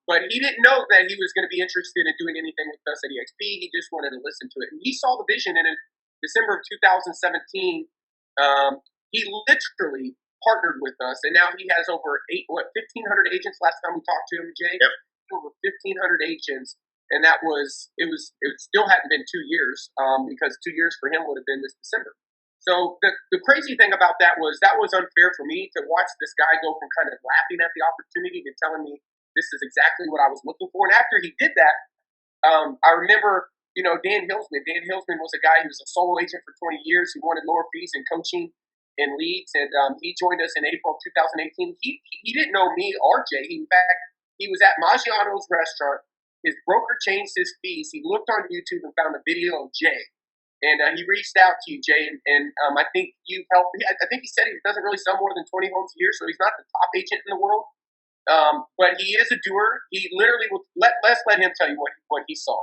but he didn't know that he was going to be interested in doing anything with us at EXP. He just wanted to listen to it. And he saw the vision, and in December of 2017, he literally partnered with us, and now he has over 1,500 agents. Last time we talked to him, Jay, yep. Over 1,500 agents, and it still hadn't been 2 years, because 2 years for him would have been this December. So the crazy thing about that was unfair for me to watch this guy go from kind of laughing at the opportunity to telling me this is exactly what I was looking for. And after he did that, I remember, Dan Hilsman. Dan Hilsman was a guy who was a solo agent for 20 years. He wanted lower fees in coaching and leads, and he joined us in April of 2018. He didn't know me or Jay. In fact, he was at Maggiano's restaurant. His broker changed his fees. He looked on YouTube and found a video of Jay. And he reached out to you, Jay, and I think you helped. I think he said he doesn't really sell more than 20 homes a year, so he's not the top agent in the world. But he is a doer. He literally will let's let him tell you what he saw.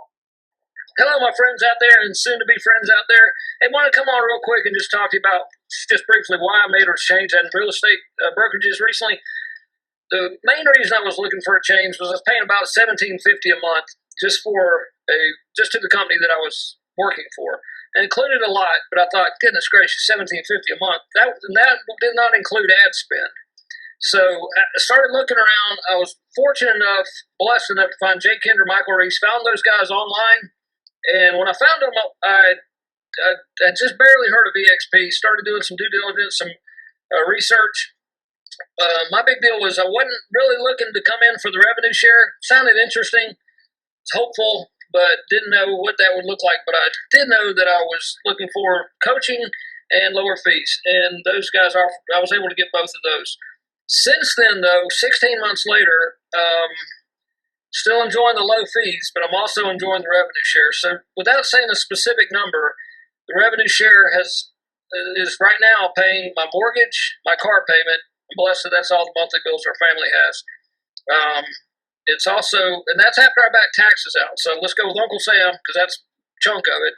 Hello, my friends out there and soon-to-be friends out there. Hey, want to come on real quick and just talk to you about just briefly why I made a change in real estate brokerages recently. The main reason I was looking for a change was I was paying about $17.50 a month just to the company that I was working for. It included a lot, but I thought, goodness gracious, $17.50 a month. That did not include ad spend. So I started looking around. I was fortunate enough, blessed enough to find Jake Kinder, Michael Reese, found those guys online. And when I found them, I just barely heard of EXP, started doing some due diligence, some research. My big deal was I wasn't really looking to come in for the revenue share. Sounded interesting. It's hopeful, but didn't know what that would look like. But I did know that I was looking for coaching and lower fees. And those guys, I was able to get both of those. Since then, though, 16 months later, still enjoying the low fees, but I'm also enjoying the revenue share. So without saying a specific number, the revenue share is right now paying my mortgage, my car payment. I'm blessed that that's all the monthly bills our family has. It's also, and that's after I back taxes out. So let's go with Uncle Sam because that's a chunk of it.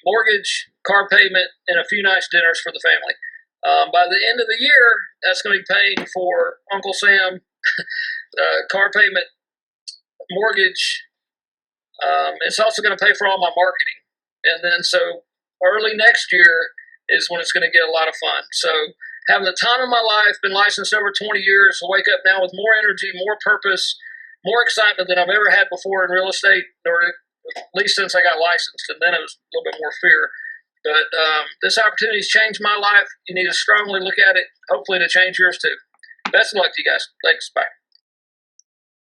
Mortgage, car payment, and a few nice dinners for the family. By the end of the year, that's going to be paying for Uncle Sam, car payment, mortgage. It's also going to pay for all my marketing. And then so early next year is when it's going to get a lot of fun. So having the time of my life, been licensed over 20 years, I wake up now with more energy, more purpose, more excitement than I've ever had before in real estate, or at least since I got licensed. And then it was a little bit more fear. But this opportunity's changed my life. You need to strongly look at it, hopefully to change yours too. Best of luck to you guys. Thanks. Bye.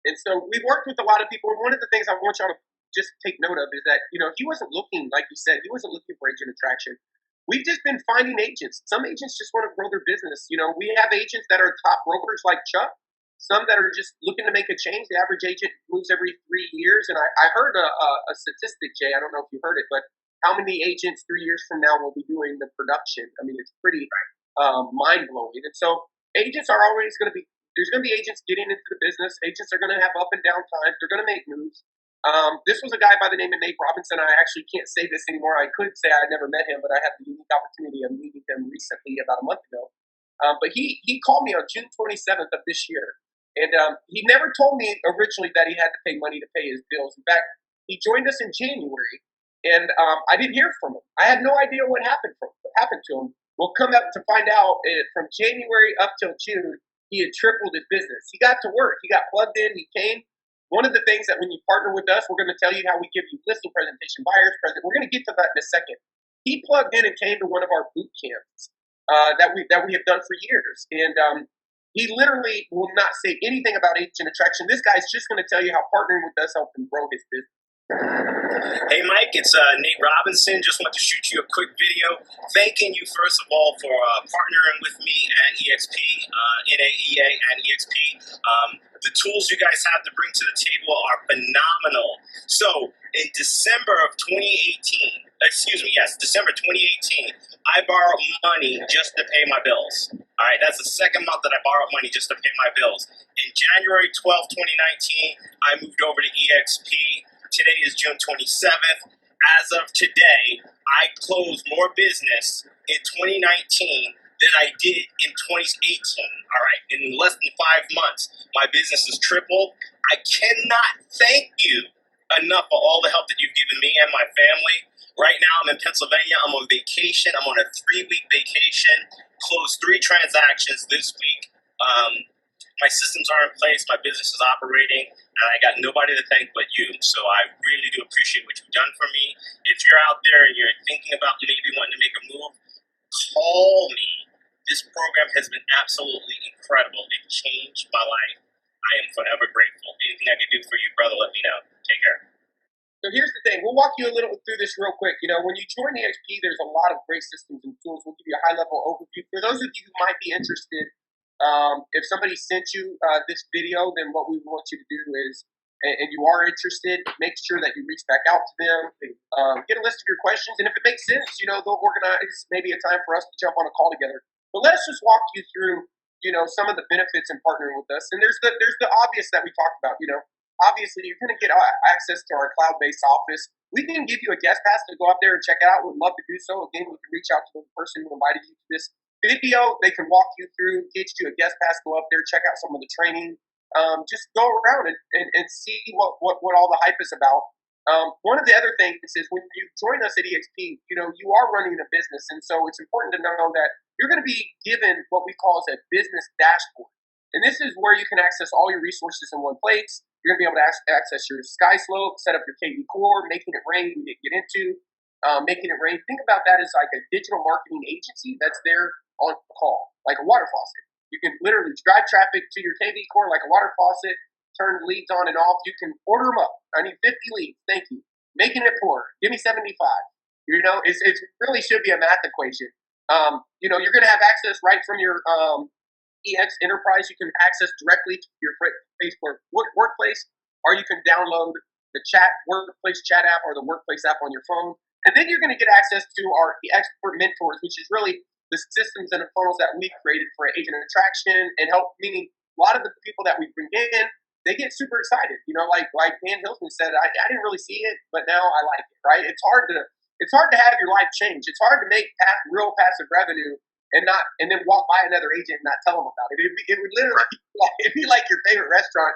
And so we've worked with a lot of people. And one of the things I want y'all to just take note of is that, he wasn't looking, like you said, he wasn't looking for agent attraction. We've just been finding agents. Some agents just want to grow their business. We have agents that are top brokers like Chuck. Some that are just looking to make a change. The average agent moves every 3 years. And I heard a statistic, Jay. I don't know if you heard it, but how many agents 3 years from now will be doing the production? I mean, it's pretty mind-blowing. And so agents are always going to be, there's going to be agents getting into the business. Agents are going to have up and down times. They're going to make moves. This was a guy by the name of Nate Robinson. I actually can't say this anymore. I could say I never met him, but I had the unique opportunity of meeting him recently about a month ago. But he called me on June 27th of this year. And he never told me originally that he had to pay money to pay his bills. In fact, he joined us in January, and I didn't hear from him. I had no idea what happened to him. We'll come up to find out from January up till June, he had tripled his business. He got to work. He got plugged in. He came. One of the things that when you partner with us, we're going to tell you how we give you listing presentation, buyer's present. We're going to get to that in a second. He plugged in and came to one of our boot camps that we have done for years. And he literally will not say anything about agent attraction. This guy's just going to tell you how partnering with us helped him grow his business. Hey Mike, it's Nate Robinson. Just want to shoot you a quick video thanking you first of all for partnering with me at EXP, NAEA and EXP. The tools you guys have to bring to the table are phenomenal. So in December 2018, I borrowed money just to pay my bills. All right, that's the second month that I borrowed money just to pay my bills. In January 12, 2019, I moved over to EXP. Today is June 27th. As of today, I closed more business in 2019 than I did in 2018. All right, in less than 5 months, my business has tripled. I cannot thank you enough for all the help that you've given me and my family. Right now, I'm in Pennsylvania. I'm on vacation. I'm on a 3-week vacation. Closed 3 transactions this week. My systems are in place. My business is operating. And I got nobody to thank but you. So I really do appreciate what you've done for me. If you're out there and you're thinking about maybe wanting to make a move, call me. This program has been absolutely incredible. It changed my life. I am forever grateful. Anything I can do for you, brother, let me know. Take care. So here's the thing. We'll walk you a little through this real quick. When you join EXP, there's a lot of great systems and tools. We'll give you a high-level overview. For those of you who might be interested, if somebody sent you this video, then what we want you to do is and you are interested, make sure that you reach back out to them, get a list of your questions, and if it makes sense, they'll organize maybe a time for us to jump on a call together. But let's just walk you through, some of the benefits in partnering with us. And there's the obvious that we talked about. Obviously you're going to get access to our cloud-based office. We can give you a guest pass to go up there and check it out. We'd love to do so. Again, we can reach out to the person who invited you to this video. They can walk you through, get you a guest pass, go up there, check out some of the training. Just go around and see what all the hype is about. One of the other things is when you join us at EXP, you are running a business, and so it's important to know that you're going to be given what we call as a business dashboard. And this is where you can access all your resources in one place. You're going to be able to access your SkySlope, set up your KV Core, making it rain we didn't get into, making it rain. Think about that as like a digital marketing agency that's there on call, like a water faucet. You can literally drive traffic to your KV Core like a water faucet, turn leads on and off. You can order them up. I need 50 leads. Thank you. Making it pour. Give me 75. It really should be a math equation. You're going to have access right from your EX Enterprise. You can access directly to your Facebook Workplace, or you can download the Workplace chat app or the Workplace app on your phone. And then you're going to get access to our expert mentors, which is really the systems and the funnels that we created for agent attraction and help, meaning a lot of the people that we bring in, they get super excited. Like Dan Hilton said, I didn't really see it, but now I like it, right? It's hard to have your life change. It's hard to make real passive revenue and then walk by another agent and not tell them about it. It would literally be like your favorite restaurant,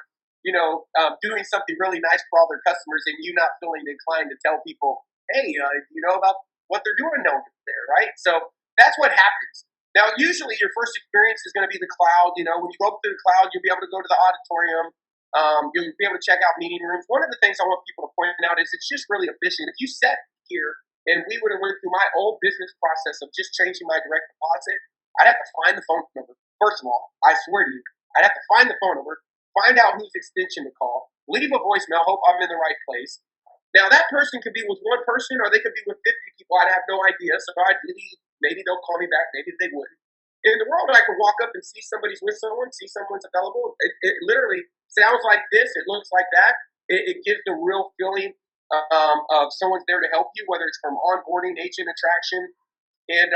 doing something really nice for all their customers and you not feeling inclined to tell people, hey, you know about what they're doing down there, right? So that's what happens. Now, usually your first experience is going to be the cloud. When you go up to the cloud, you'll be able to go to the auditorium. You'll be able to check out meeting rooms. One of the things I want people to point out is it's just really efficient. If you sat here and we would have went through my old business process of just changing my direct deposit, I'd have to find the phone number. First of all, I swear to you, I'd have to find the phone number, find out whose extension to call, leave a voicemail, hope I'm in the right place. Now, that person could be with one person or they could be with 50 people. I'd have no idea. So I'd leave. Maybe they'll call me back. Maybe they wouldn't. In the world, I could walk up and see somebody's with someone, see someone's available. It literally sounds like this. It looks like that. It gives the real feeling of someone's there to help you, whether it's from onboarding, agent attraction. And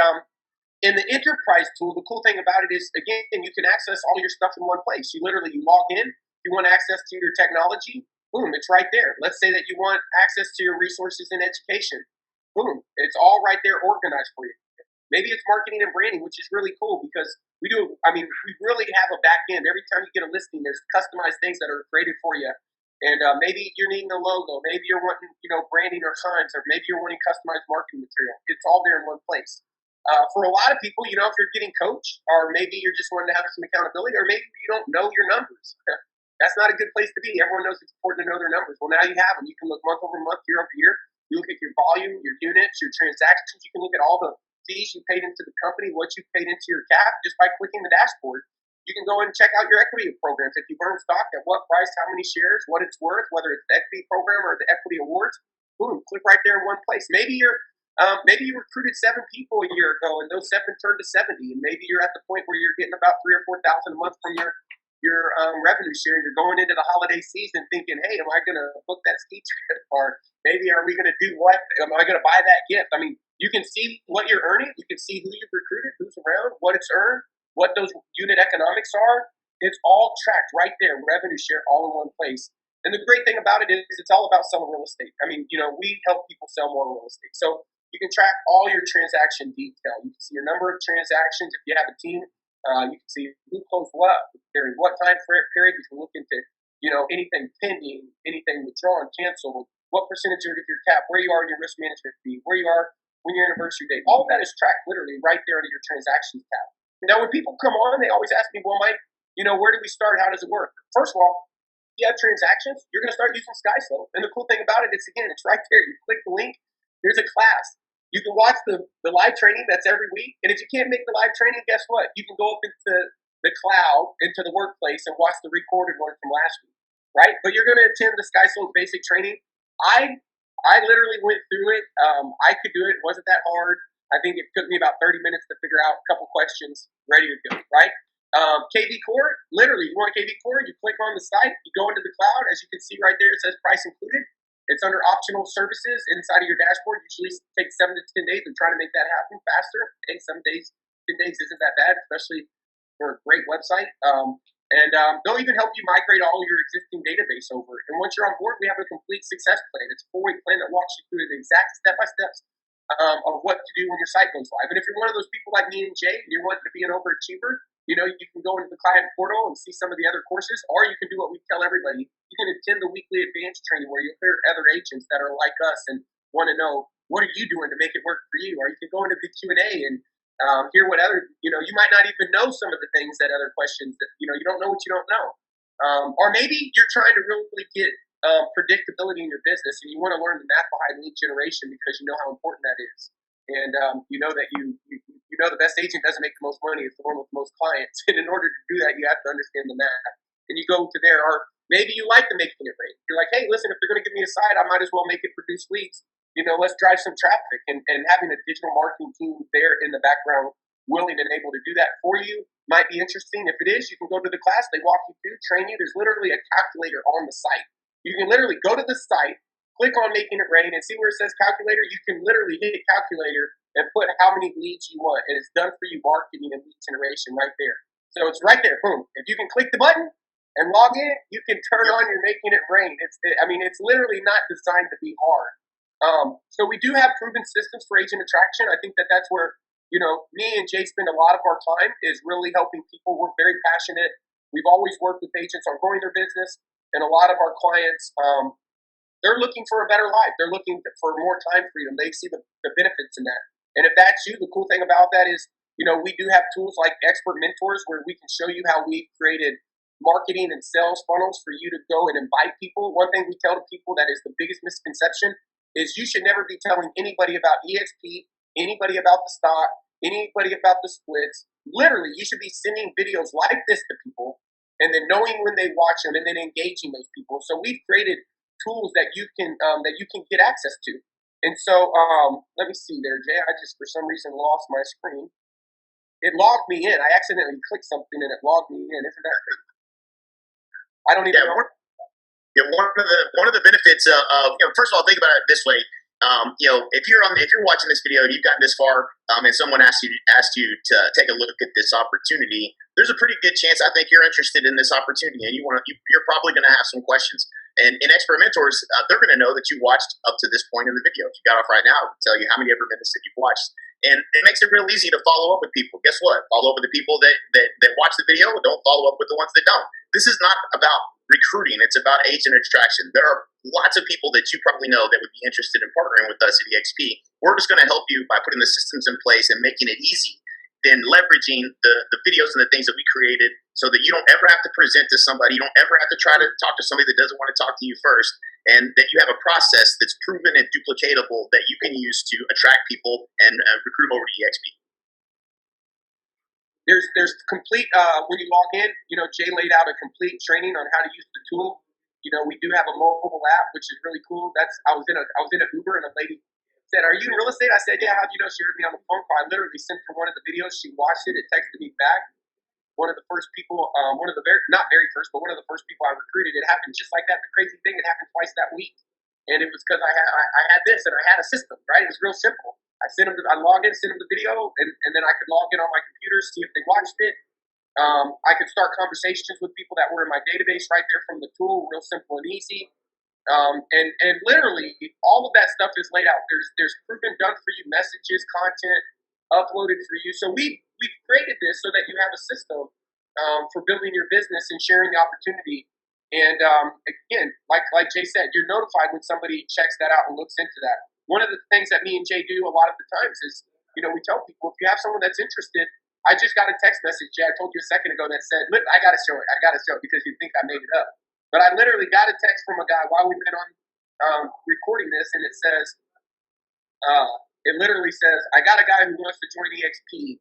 in the enterprise tool, the cool thing about it is, again, you can access all your stuff in one place. You log in. If you want access to your technology, boom, it's right there. Let's say that you want access to your resources in education. Boom, it's all right there organized for you. Maybe it's marketing and branding, which is really cool because we really have a back end. Every time you get a listing, there's customized things that are created for you. And maybe you're needing a logo. Maybe you're wanting, branding or signs, or maybe you're wanting customized marketing material. It's all there in one place. For a lot of people, if you're getting coached, or maybe you're just wanting to have some accountability, or maybe you don't know your numbers. That's not a good place to be. Everyone knows it's important to know their numbers. Well, now you have them. You can look month over month, year over year. You look at your volume, your units, your transactions. You can look at all the fees you paid into the company, what you paid into your cap, just by clicking the dashboard. You can go and check out your equity programs. If you earn stock, at what price, how many shares, what it's worth, whether it's the equity program or the equity awards, boom, click right there in one place. Maybe you recruited 7 people a year ago, and those 7 turned to 70, and maybe you're at the point where you're getting about $3,000 or $4,000 a month from your revenue share. You're going into the holiday season thinking, hey, am I going to book that ski trip? Or maybe are we going to do what? Am I going to buy that gift? I mean, you can see what you're earning. You can see who you've recruited, who's around, what it's earned, what those unit economics are. It's all tracked right there, revenue share all in one place. And the great thing about it is it's all about selling real estate. I mean, we help people sell more real estate. So you can track all your transaction detail. You can see your number of transactions. If you have a team, you can see who closed what, during what time period. You can look into, anything pending, anything withdrawn, canceled, what percentage of your cap, where you are in your risk management fee, where you are when your anniversary date. All of that is tracked literally right there under your transactions tab. Now, when people come on, they always ask me, well, Mike, where do we start? How does it work? First of all, you have transactions, you're going to start using SkySlope. And the cool thing about it is, again, it's right there. You click the link, there's a class. You can watch the live training that's every week. And if you can't make the live training, guess what? You can go up into the cloud, into the workplace, and watch the recorded one from last week, right? But you're going to attend the SkySlope basic training. I literally went through it. I could do it. It wasn't that hard. I think it took me about 30 minutes to figure out a couple questions, ready to go, right? KV Core, literally, you want KV Core, you click on the site, you go into the cloud. As you can see right there, it says price included. It's under optional services inside of your dashboard. Usually takes 7 to 10 days. I'm trying to make that happen faster. And some days, 10 days isn't that bad, especially for a great website. They'll even help you migrate all your existing database over. And once you're on board, we have a complete success plan. It's a 4-week plan that walks you through the exact step-by-steps of what to do when your site goes live. And if you're one of those people like me and Jay, and you're wanting to be an overachiever, you can go into the client portal and see some of the other courses, or you can do what we tell everybody. You can attend the weekly advanced training where you'll hear other agents that are like us and want to know, what are you doing to make it work for you? Or you can go into the Q&A and hear what other, you might not even know some of the things that other questions that, you don't know what you don't know. Or maybe you're trying to really get predictability in your business and you want to learn the math behind lead generation because you know how important that is. And you know that you know the best agent doesn't make the most money, it's the one with the most clients. And in order to do that, you have to understand the math. And you go to there, or maybe you like the making it rate. You're like, hey, listen, if they're going to give me a site, I might as well make it produce leads. Let's drive some traffic. And having a digital marketing team there in the background, willing and able to do that for you, might be interesting. If it is, you can go to the class, they walk you through, train you. There's literally a calculator on the site. You can literally go to the site, click on Making It Rain, and see where it says calculator. You can literally hit calculator and put how many leads you want. And it's done for you marketing and lead generation right there. So it's right there. Boom. If you can click the button and log in, you can turn on your Making It Rain. It's literally not designed to be hard. So we do have proven systems for agent attraction. I think that's where, me and Jay spend a lot of our time is really helping people. We're very passionate. We've always worked with agents on growing their business. And a lot of our clients, they're looking for a better life. They're looking for more time freedom. They see the benefits in that. And if that's you, the cool thing about that is, we do have tools like Expert Mentors where we can show you how we've created marketing and sales funnels for you to go and invite people. One thing we tell people that is the biggest misconception is you should never be telling anybody about EXP, anybody about the stock, anybody about the splits. Literally, you should be sending videos like this to people and then knowing when they watch them and then engaging those people. So we've created tools that you can get access to. And so let me see there, Jay. I just for some reason lost my screen. It logged me in. I accidentally clicked something and it logged me in. Isn't that crazy? I don't even know. One of the benefits of first of all, think about it this way. If you're watching this video and you've gotten this far, and someone asked you to take a look at this opportunity, there's a pretty good chance I think you're interested in this opportunity, and you're probably going to have some questions. And in Expert Mentors, they're going to know that you watched up to this point in the video. If you got off right now, it will tell you how many ever minutes that you've watched. And it makes it real easy to follow up with people. Guess what? Follow up with the people that watch the video. Don't follow up with the ones that don't. This is not about recruiting. It's about agent attraction. There are lots of people that you probably know that would be interested in partnering with us at EXP. We're just going to help you by putting the systems in place and making it easy, then leveraging the videos and the things that we created so that you don't ever have to present to somebody. You don't ever have to try to talk to somebody that doesn't want to talk to you first, and that you have a process that's proven and duplicatable that you can use to attract people and recruit them over to EXP. There's complete when you log in, Jay laid out a complete training on how to use the tool. We do have a mobile app, which is really cool. I was in an Uber and a lady said, "Are you in real estate?" I said, "Yeah." How do you know? She heard me on the phone call. I literally sent her one of the videos. She watched it. It texted me back. One of the first people, one of the not very first, but one of the first people I recruited. It happened just like that. The crazy thing, it happened twice that week, and it was because I had this and I had a system. Right? It was real simple. I logged in, sent them the video, and then I could log in on my computer, see if they watched it. I could start conversations with people that were in my database right there from the tool, real simple and easy. And literally all of that stuff is laid out. There's proven done for you messages, content uploaded for you. So we've created this so that you have a system for building your business and sharing the opportunity. And again, like Jay said, you're notified when somebody checks that out and looks into that. One of the things that me and Jay do a lot of the times is, we tell people, if you have someone that's interested, I just got a text message, Jay, I told you a second ago, that said, look, I got to show it because you think I made it up. But I literally got a text from a guy while we've been on recording this, and it says, it literally says, I got a guy who wants to join EXP.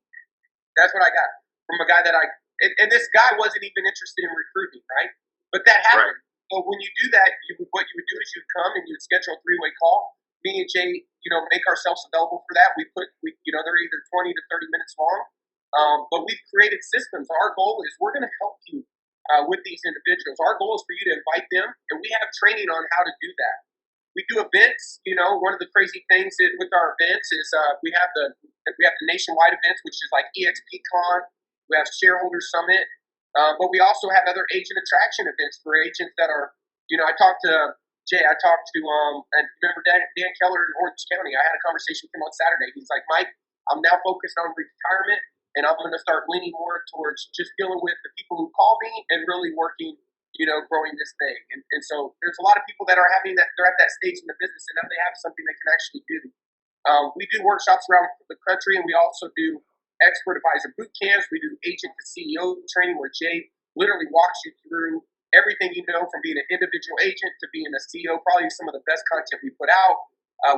That's what I got from a guy that and this guy wasn't even interested in recruiting, right? But that happened. Right. So when you do that, what you would do is you'd come and you'd schedule a 3-way call. Me and Jay, make ourselves available for that. They're either 20 to 30 minutes long. But we've created systems. Our goal is we're going to help you with these individuals. Our goal is for you to invite them, and we have training on how to do that. We do events. One of the crazy things with our events is we have the nationwide events, which is like EXPCon. We have Shareholder Summit, but we also have other agent attraction events for agents that are. I talked to Jay. I talked to and remember Dan Keller in Orange County. I had a conversation with him on Saturday. He's like, Mike, I'm now focused on retirement, and I'm going to start leaning more towards just dealing with the people who call me and really working, growing this thing. And so there's a lot of people that are having that, they're at that stage in the business, and now they have something they can actually do. We do workshops around the country, and we also do expert advisor boot camps. We do agent to CEO training where Jay literally walks you through everything from being an individual agent to being a CEO, probably some of the best content we put out.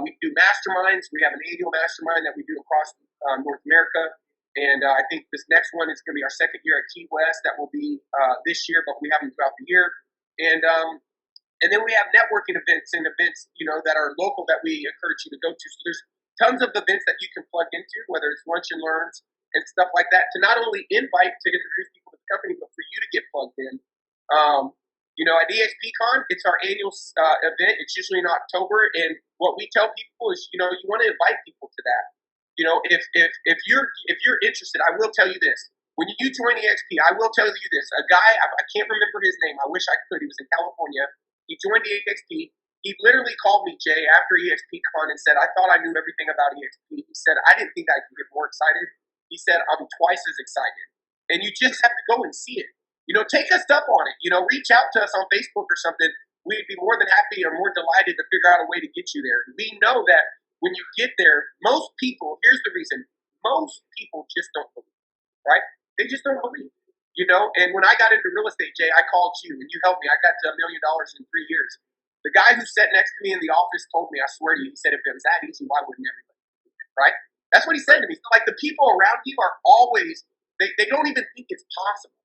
We do masterminds. We have an annual mastermind that we do across North America. And I think this next one is going to be our second year at Key West. That will be this year, but we have them throughout the year. And then we have networking events and events, that are local that we encourage you to go to. So there's tons of events that you can plug into, whether it's lunch and learns and stuff like that, to not only invite to introduce people to the company, but for you to get plugged in. At EXPCon, it's our annual event. It's usually in October, and what we tell people is, you want to invite people to that. If you're interested, I will tell you this. When you join EXP, I will tell you this. A guy, I can't remember his name. I wish I could. He was in California. He joined EXP. He literally called me, Jay, after EXPCon and said, I thought I knew everything about EXP. He said, I didn't think I could get more excited. He said, I'm twice as excited. And you just have to go and see it. Take us up on it. Reach out to us on Facebook or something. We'd be more than happy or more delighted to figure out a way to get you there. We know that when you get there, most people, here's the reason, most people just don't believe, right? They just don't believe, And when I got into real estate, Jay, I called you and you helped me. I got to $1 million in 3 years. The guy who sat next to me in the office told me, I swear to you, he said, if it was that easy, why wouldn't everybody do it, right? That's what he said to me. So, like, the people around you are always, they don't even think it's possible.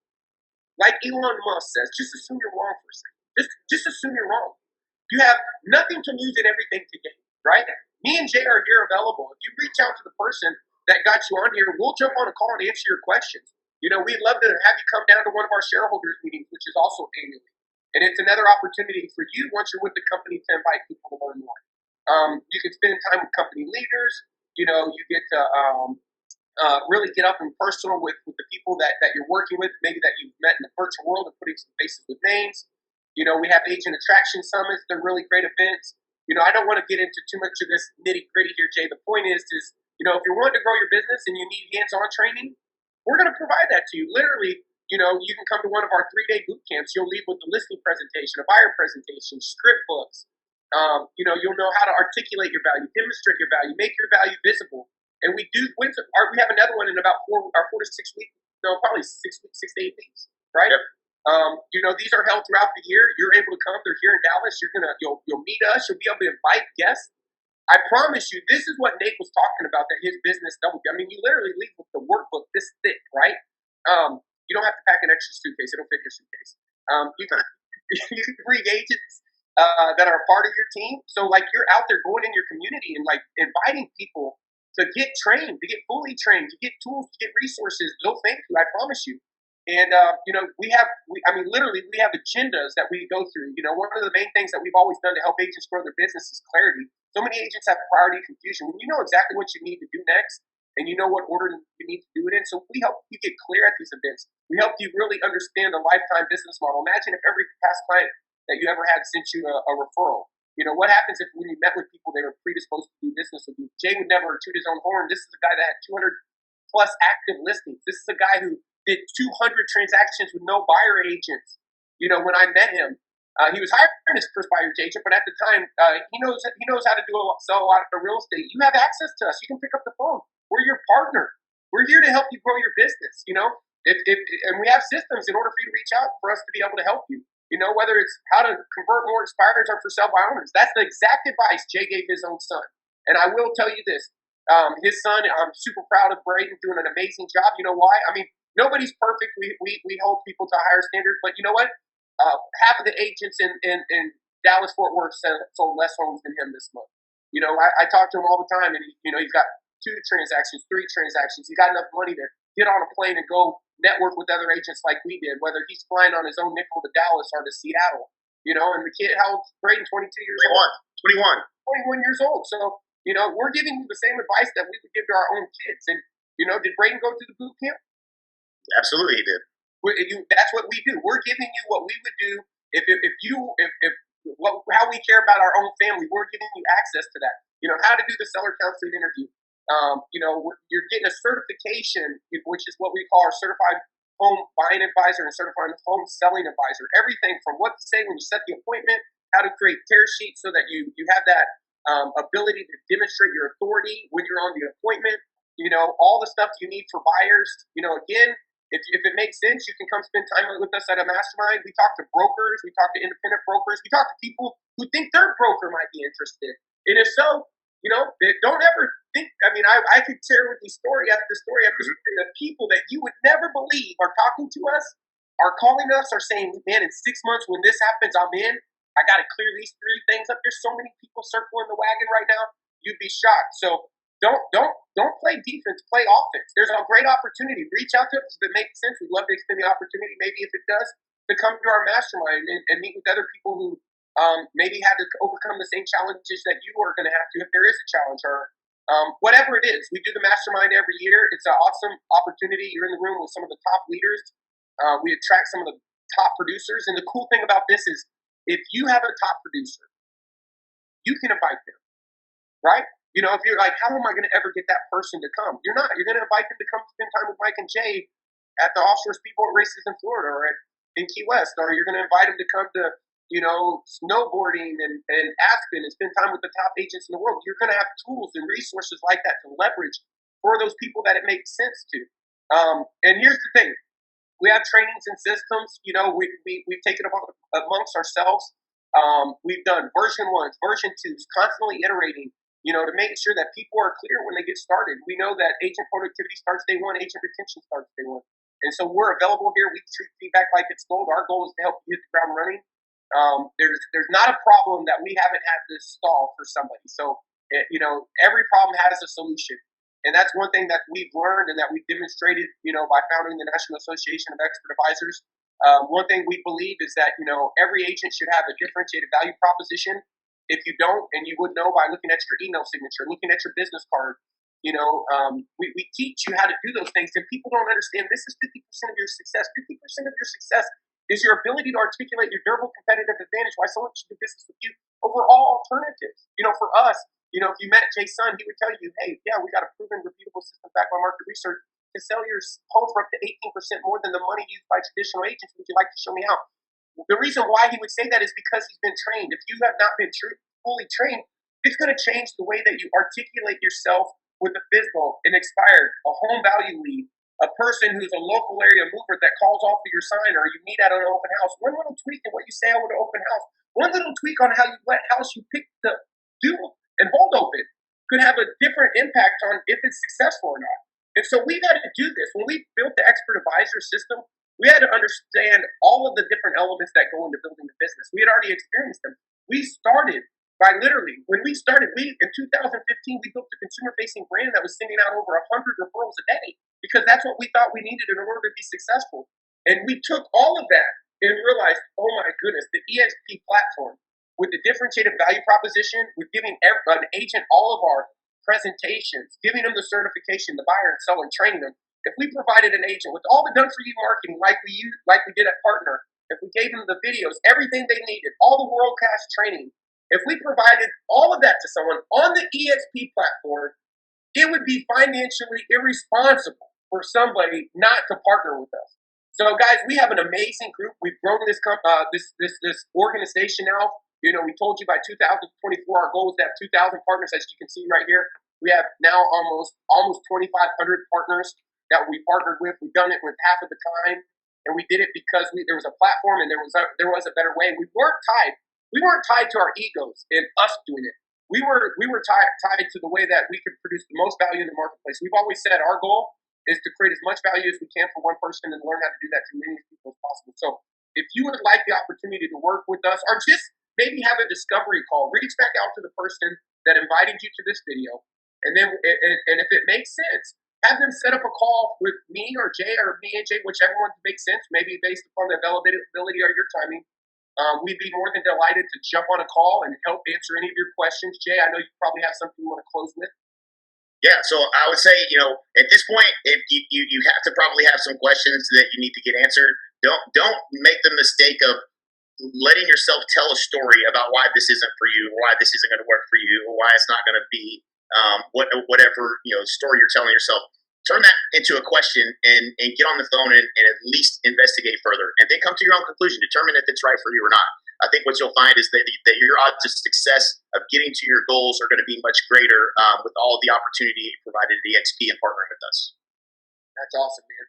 Like Elon Musk says, just assume you're wrong for a second. Just assume you're wrong. You have nothing to lose and everything to gain, right? Me and Jay are here available. If you reach out to the person that got you on here, we'll jump on a call and answer your questions. We'd love to have you come down to one of our shareholders meetings, which is also annually. And it's another opportunity for you, once you're with the company, to invite people to learn more. You can spend time with company leaders. You get to really get up and personal with the people that you're working with, maybe that you've met in the virtual world, and putting some faces with names. We have agent attraction summits. They're really great events. I don't want to get into too much of this nitty gritty here, Jay. The point is, if you're wanting to grow your business and you need hands-on training, we're going to provide that to you. Literally, you can come to one of our 3-day boot camps. You'll leave with a listing presentation, a buyer presentation, script books. You'll know how to articulate your value, demonstrate your value, make your value visible. And we have another one in about 4 to 6 weeks. No, probably 6 weeks, 6 to 8 weeks, right? Yep. These are held throughout the year. You're able to come. They're here in Dallas. You'll meet us. You'll be able to invite guests. I promise you, this is what Nate was talking about, that his business doubled. I mean, you literally leave with the workbook this thick, right? You don't have to pack an extra suitcase. It'll fit your suitcase. You can bring agents that are a part of your team. So, like, you're out there going in your community and, like, inviting people to get trained, to get fully trained, to get tools, to get resources. They'll thank you, I promise you. And, we have agendas that we go through. One of the main things that we've always done to help agents grow their business is clarity. So many agents have priority confusion. When you know exactly what you need to do next, and you know what order you need to do it in, so we help you get clear at these events. We help you really understand the lifetime business model. Imagine if every past client that you ever had sent you a referral. What happens if when you met with people, they were predisposed to do business with you? Jay would never toot his own horn. This is a guy that had 200 plus active listings. This is a guy who did 200 transactions with no buyer agents. When I met him, he was hiring his first buyer's agent, but at the time, he knows how to sell a lot of real estate. You have access to us. You can pick up the phone. We're your partner. We're here to help you grow your business. And we have systems in order for you to reach out for us to be able to help you. Whether it's how to convert more expireds or for sale by owners. That's the exact advice Jay gave his own son. And I will tell you this. His son, I'm super proud of Braden, doing an amazing job. You know why? I mean, nobody's perfect. We hold people to a higher standard. But you know what? Half of the agents in Dallas-Fort Worth sold less homes than him this month. I talk to him all the time, and he's got 2 transactions, 3 transactions. He got enough money there. get on a plane and go network with other agents like we did, whether he's flying on his own nickel to Dallas or to Seattle. And the kid, how old? Braden, 22 years old? 21 years old. So, we're giving you the same advice that we would give to our own kids. And, did Braden go to the boot camp? Absolutely, he did. That's what we do. We're giving you what we would do how we care about our own family. We're giving you access to that. How to do the seller counseling interview. You're getting a certification, which is what we call our certified home buying advisor and certified home selling advisor. Everything from what to say when you set the appointment, how to create tear sheets so that you have that ability to demonstrate your authority when you're on the appointment. All the stuff you need for buyers. Again, if it makes sense, you can come spend time with us at a mastermind. We talk to brokers. We talk to independent brokers. We talk to people who think their broker might be interested. And if so, don't ever think, I could share with you story after story after story of people that you would never believe are talking to us, are calling us, are saying, man, in 6 months when this happens, I'm in. I got to clear these 3 things up. There's so many people circling the wagon right now. You'd be shocked. So don't play defense, play offense. There's a great opportunity. Reach out to us if it makes sense. We'd love to extend the opportunity, maybe if it does, to come to our mastermind and meet with other people who maybe had to overcome the same challenges that you are going to have to if there is a challenge or whatever it is. We do the mastermind every year. It's an awesome opportunity. You're in the room with some of the top leaders. We attract some of the top producers. And the cool thing about this is if you have a top producer, you can invite them, right? If you're like, how am I going to ever get that person to come? You're not. You're going to invite them to come spend time with Mike and Jay at the offshore speedboat races in Florida or in Key West, or you're going to invite them to come to snowboarding and Aspen and spend time with the top agents in the world. You're going to have tools and resources like that to leverage for those people that it makes sense to. And here's the thing. We have trainings and systems. We've taken them amongst ourselves. We've done version 1s, version 2s, constantly iterating, to make sure that people are clear when they get started. We know that agent productivity starts day 1, agent retention starts day 1. And so we're available here. We treat feedback like it's gold. Our goal is to help you hit the ground running. There's not a problem that we haven't had to solve for somebody. So, every problem has a solution. And that's one thing that we've learned and that we've demonstrated, by founding the National Association of Expert Advisors. One thing we believe is that, every agent should have a differentiated value proposition. If you don't, and you would know by looking at your email signature, looking at your business card, we teach you how to do those things. And people don't understand this is 50% of your success. 50% of your success is your ability to articulate your durable competitive advantage, why someone should do business with you over all alternatives. For us, if you met Jay Sun, he would tell you, hey, yeah, we got a proven, repeatable system backed by market research to sell your home for up to 18% more than the money used by traditional agents. Would you like to show me how? The reason why he would say that is because he's been trained. If you have not been fully trained, it's going to change the way that you articulate yourself with a FSBO, an expired, a home value lead, a person who's a local area mover that calls off of your sign or you meet at an open house. One little tweak in what you say at an open house, one little tweak on how you let house you pick to do and hold open could have a different impact on if it's successful or not. And so we've had to do this. When we built the Expert Advisor system, we had to understand all of the different elements that go into building the business. We had already experienced them. We started by literally, when we started, in 2015, we built a consumer-facing brand that was sending out over 100 referrals a day because that's what we thought we needed in order to be successful. And we took all of that and realized, oh my goodness, the EXP platform with the differentiated value proposition, with giving an agent all of our presentations, giving them the certification, the buyer and seller, and training them. If we provided an agent with all the done-for-you marketing like we did at Partner, if we gave them the videos, everything they needed, all the world-class training, if we provided all of that to someone on the EXP platform, it would be financially irresponsible for somebody not to partner with us. So, guys, we have an amazing group. We've grown this organization now. We told you by 2024, our goal is to have 2,000 partners, as you can see right here. We have now almost 2,500 partners that we partnered with. We've done it with half of the time, and we did it because there was a platform and there was a better way. We weren't tied to our egos and us doing it. We were tied to the way that we could produce the most value in the marketplace. We've always said our goal is to create as much value as we can for one person and learn how to do that to as many people as possible. So if you would like the opportunity to work with us or just maybe have a discovery call, reach back out to the person that invited you to this video. And then, and if it makes sense, have them set up a call with me or Jay or me and Jay, whichever one makes sense, maybe based upon the availability or your timing. We'd be more than delighted to jump on a call and help answer any of your questions. Jay, I know you probably have something you want to close with. Yeah, so I would say, at this point, if you have to probably have some questions that you need to get answered. Don't make the mistake of letting yourself tell a story about why this isn't for you, or why this isn't going to work for you, or why it's not going to be whatever story you're telling yourself. Turn that into a question and get on the phone and at least investigate further, and then come to your own conclusion. Determine if it's right for you or not. I think what you'll find is that your odds of success of getting to your goals are going to be much greater with all the opportunity provided at EXP and partnering with us. That's awesome, man.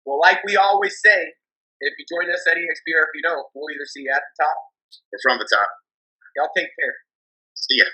Well, like we always say, if you join us at EXP or if you don't, we'll either see you at the top Or from the top. Y'all take care. See ya.